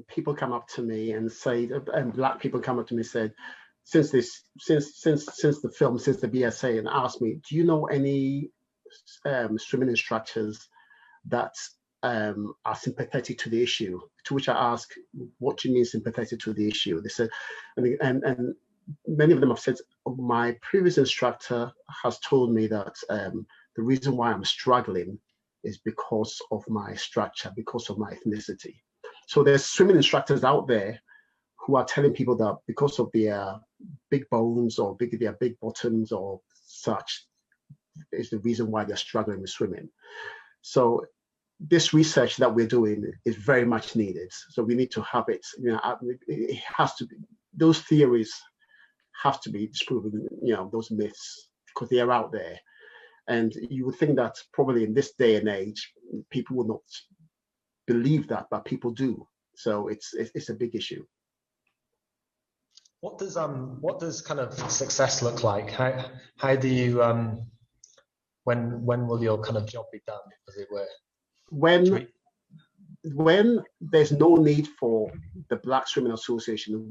people come up to me and say, Black people come up to me and said, since the film, since the BSA, and asked me, do you know any swimming instructors that are sympathetic to the issue? To which I ask, what do you mean sympathetic to the issue? They said, and many of them have said, my previous instructor has told me that the reason why I'm struggling is because of my structure, because of my ethnicity. So there's swimming instructors out there who are telling people that because of their big bones or their big bottoms or such is the reason why they're struggling with swimming. So this research that we're doing is very much needed. So we need to have it, it has to be, those theories have to be disproven, those myths, because they're out there. And you would think that probably in this day and age, people will not believe that, but people do. So it's a big issue. What does kind of success look like? How do you when will your kind of job be done, as it were? When there's no need for the Black Swimming Association,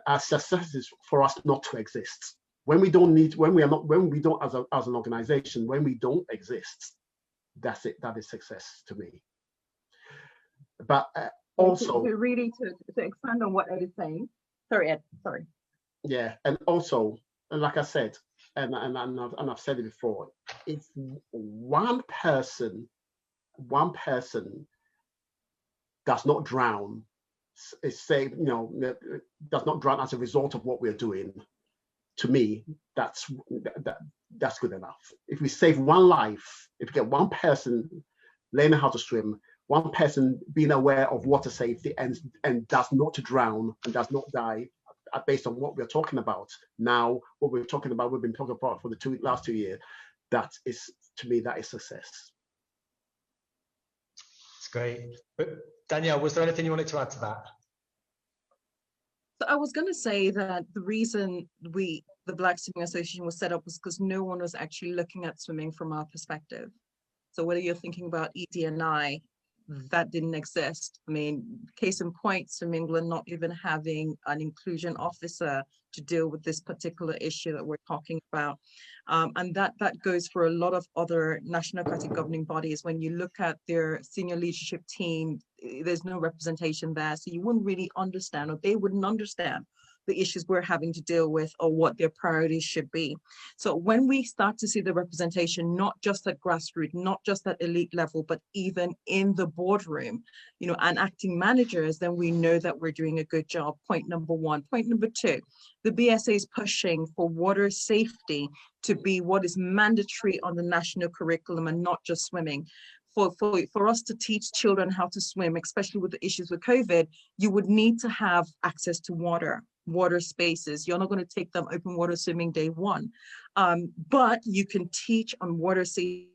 our success is for us not to exist. When we don't, as an organization, when we don't exist, that's it. That is success to me. But also, really to expand on what Ed is saying. Sorry, Ed. Sorry. Yeah, and also, and like I said, and I've said it before, if one person does not drown, does not drown as a result of what we're doing, to me, that's good enough. If we save one life, if we get one person learning how to swim, one person being aware of water safety and does not drown and does not die, based on what we're talking about now, what we've been talking about for the last 2 years, that is, to me, that is success. That's great. But Danielle, was there anything you wanted to add to that? So I was going to say that the reason the Black Swimming Association was set up was because no one was actually looking at swimming from our perspective. So whether you're thinking about ED&I, that didn't exist. I mean, case in point, Swim England not even having an inclusion officer to deal with this particular issue that we're talking about. And that goes for a lot of other national aquatic governing bodies. When you look at their senior leadership team, there's no representation there. So you wouldn't really understand, or they wouldn't understand the issues we're having to deal with or what their priorities should be. So when we start to see the representation, not just at grassroots, not just at elite level, but even in the boardroom, and acting managers, then we know that we're doing a good job. Point number one. Point number two, the BSA is pushing for water safety to be what is mandatory on the national curriculum and not just swimming. For us to teach children how to swim, especially with the issues with COVID, you would need to have access to water. water spaces. You're not going to take them open water swimming day one, but you can teach on water safety,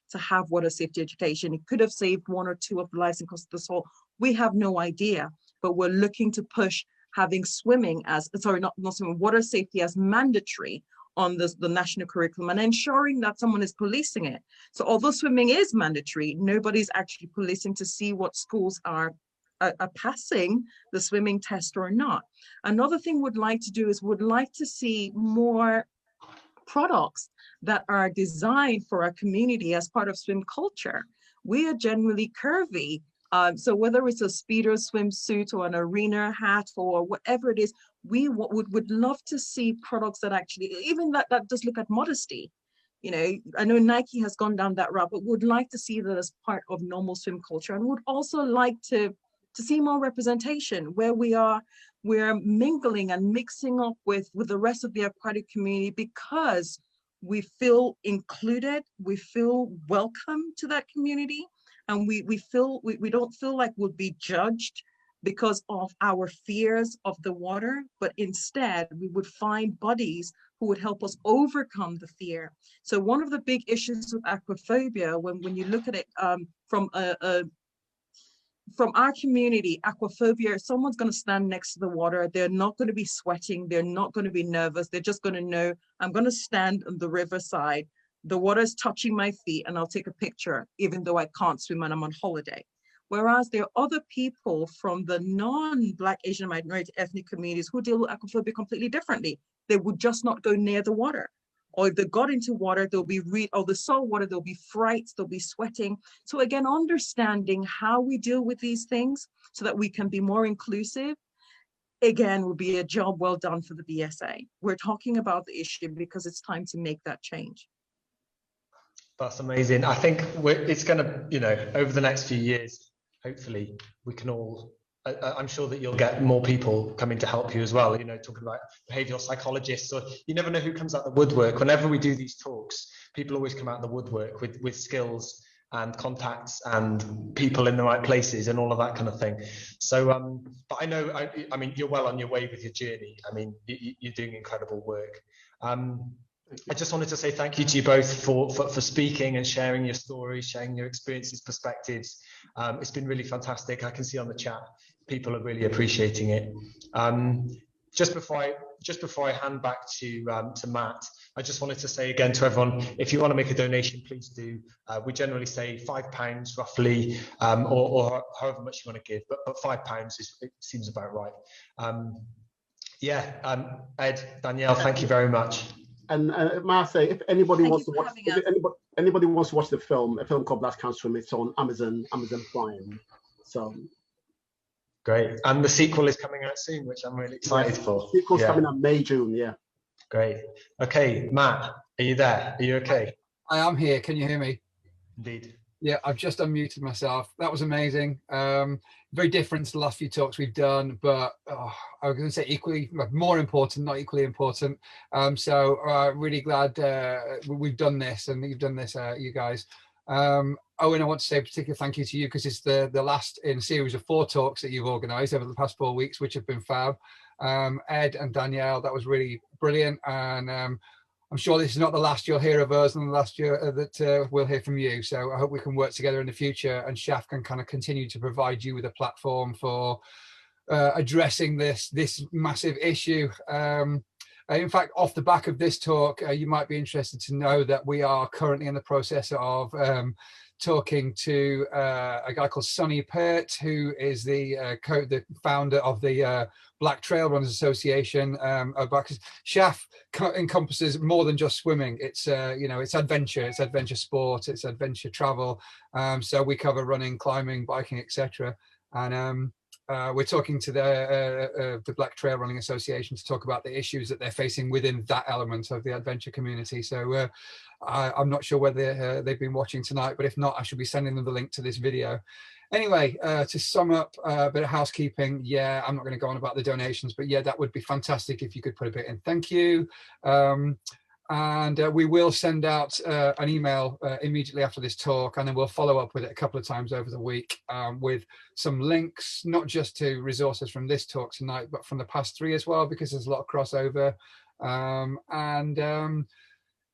to have water safety education. It could have saved 1 or 2 of the lives in Costa del Sol. We have no idea, but we're looking to push having swimming as, sorry, not swimming, water safety as mandatory on the national curriculum, and ensuring that someone is policing it. So although swimming is mandatory, nobody's actually policing to see what schools are passing the swimming test or not. Another thing we'd like to do is would like to see more products that are designed for our community as part of swim culture. We are generally curvy. So whether it's a speedo swimsuit or an arena hat or whatever it is, we would love to see products that actually, even that does look at modesty. You know, I know Nike has gone down that route, but would like to see that as part of normal swim culture, and would also like to see more representation where we're mingling and mixing up with the rest of the aquatic community, because we feel included, we feel welcome to that community, and we don't feel like we'll be judged because of our fears of the water, but instead we would find buddies who would help us overcome the fear. So one of the big issues with aquaphobia, when you look at it from our community, aquaphobia, someone's going to stand next to the water, they're not going to be sweating, they're not going to be nervous, they're just going to know, I'm going to stand on the riverside, the water's touching my feet, and I'll take a picture, even though I can't swim and I'm on holiday. Whereas there are other people from the non-Black, Asian, minority ethnic communities who deal with aquaphobia completely differently. They would just not go near the water. Or if they got into water, they'll be the salt water, there'll be frights, they'll be sweating. So again, understanding how we deal with these things so that we can be more inclusive, again, will be a job well done for the BSA. We're talking about the issue because it's time to make that change. That's amazing. I think it's going to, you know, over the next few years, hopefully we can all, I'm sure that you'll get more people coming to help you as well, you know, talking about behavioral psychologists, or you never know who comes out the woodwork. Whenever we do these talks, people always come out the woodwork with skills and contacts and people in the right places and all of that kind of thing. So, but I know, I mean, you're well on your way with your journey. I mean, you're doing incredible work. I just wanted to say thank you to you both for speaking and sharing your stories, sharing your experiences, perspectives. It's been really fantastic. I can see on the chat, people are really appreciating it. Just before I hand back to Matt, I just wanted to say again to everyone, if you want to make a donation, please do. We generally say £5 roughly, or however much you want to give, but £5 it seems about right. Ed, Danielle, thank you very much. And may I say, if anybody wants to watch, anybody wants to watch the film, a film called Black Can't Swim, it's on Amazon Prime. So great, and the sequel is coming out soon, which I'm really excited for. The sequel's coming out May, June, yeah. Great. Okay, Matt, are you there? Are you okay? I am here. Can you hear me? Indeed. Yeah, I've just unmuted myself. That was amazing. Very different to the last few talks we've done, but I was going to say equally more important, not equally important. So really glad we've done this, and you've done this, you guys. Owen, I want to say a particular thank you to you, because it's the last in a series of 4 talks that you've organised over the past 4 weeks, which have been fab. Ed and Danielle, that was really brilliant, and I'm sure this is not the last you'll hear of us, and the last year that we'll hear from you. So I hope we can work together in the future, and ShAFF can kind of continue to provide you with a platform for addressing this massive issue. In fact, off the back of this talk, you might be interested to know that we are currently in the process of talking to a guy called Sonny Pert, who is the founder of the Black Trail Runners Association. ShAFF encompasses more than just swimming. It's it's adventure, sport, it's adventure travel. So we cover running, climbing, biking, etc. And we're talking to the Black Trail Running Association to talk about the issues that they're facing within that element of the adventure community. So I'm not sure whether they've been watching tonight, but if not, I should be sending them the link to this video. Anyway, to sum up, a bit of housekeeping. Yeah, I'm not going to go on about the donations, but yeah, that would be fantastic if you could put a bit in. Thank you. And we will send out an email immediately after this talk, and then we'll follow up with it a couple of times over the week with some links, not just to resources from this talk tonight, but from the past 3 as well, because there's a lot of crossover.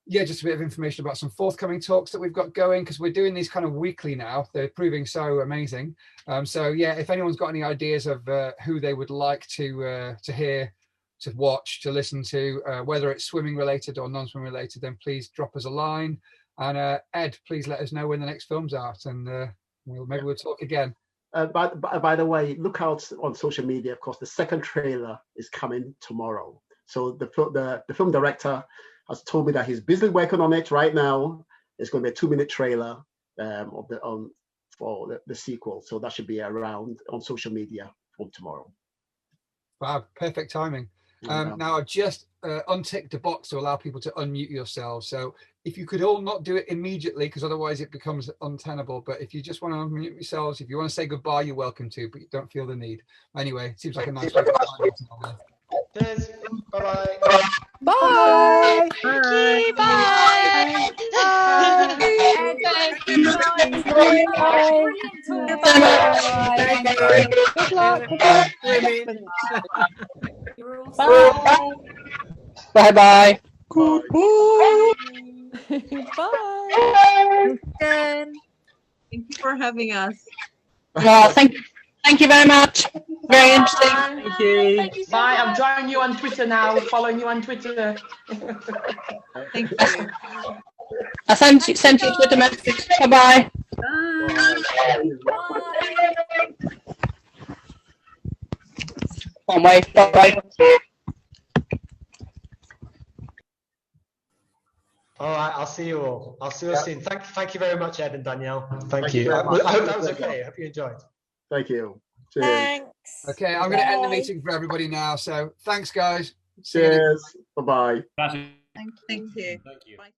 Yeah, just a bit of information about some forthcoming talks that we've got going, because we're doing these kind of weekly now. They're proving so amazing. So yeah, if anyone's got any ideas of who they would like to hear, to watch, to listen to, whether it's swimming related or non-swimming related, then please drop us a line. And Ed, please let us know when the next film's out, and maybe we'll talk again. By the way, look out on social media. Of course, the second trailer is coming tomorrow. So the film director has told me that he's busy working on it right now. It's going to be a 2-minute trailer for the sequel. So that should be around on social media from tomorrow. Wow, perfect timing. Now I've just unticked the box to allow people to unmute yourselves. So if you could all not do it immediately, because otherwise it becomes untenable. But if you just want to unmute yourselves, if you want to say goodbye, you're welcome to, but you don't feel the need. Anyway, it seems like a nice way to time. Cheers. Bye-bye. Bye. Bye. Bye. Good luck. Bye. Bye. Bye. Thank you for having us. Well, thank you very much. Very interesting. Thank you. Bye. I'm joining you on Twitter now. Following you on Twitter. Thank you. I sent you a Twitter message. Bye-bye. One way. Bye-bye. All right, I'll see you all. I'll see you soon. Thank you very much, Ed and Danielle. Thank you you. very much. I hope that was okay. I hope you enjoyed. Thank you. Cheers. Thanks. Okay, I'm going to end the meeting for everybody now. So thanks, guys. Cheers. Bye-bye. Thank you. Thank you. Bye.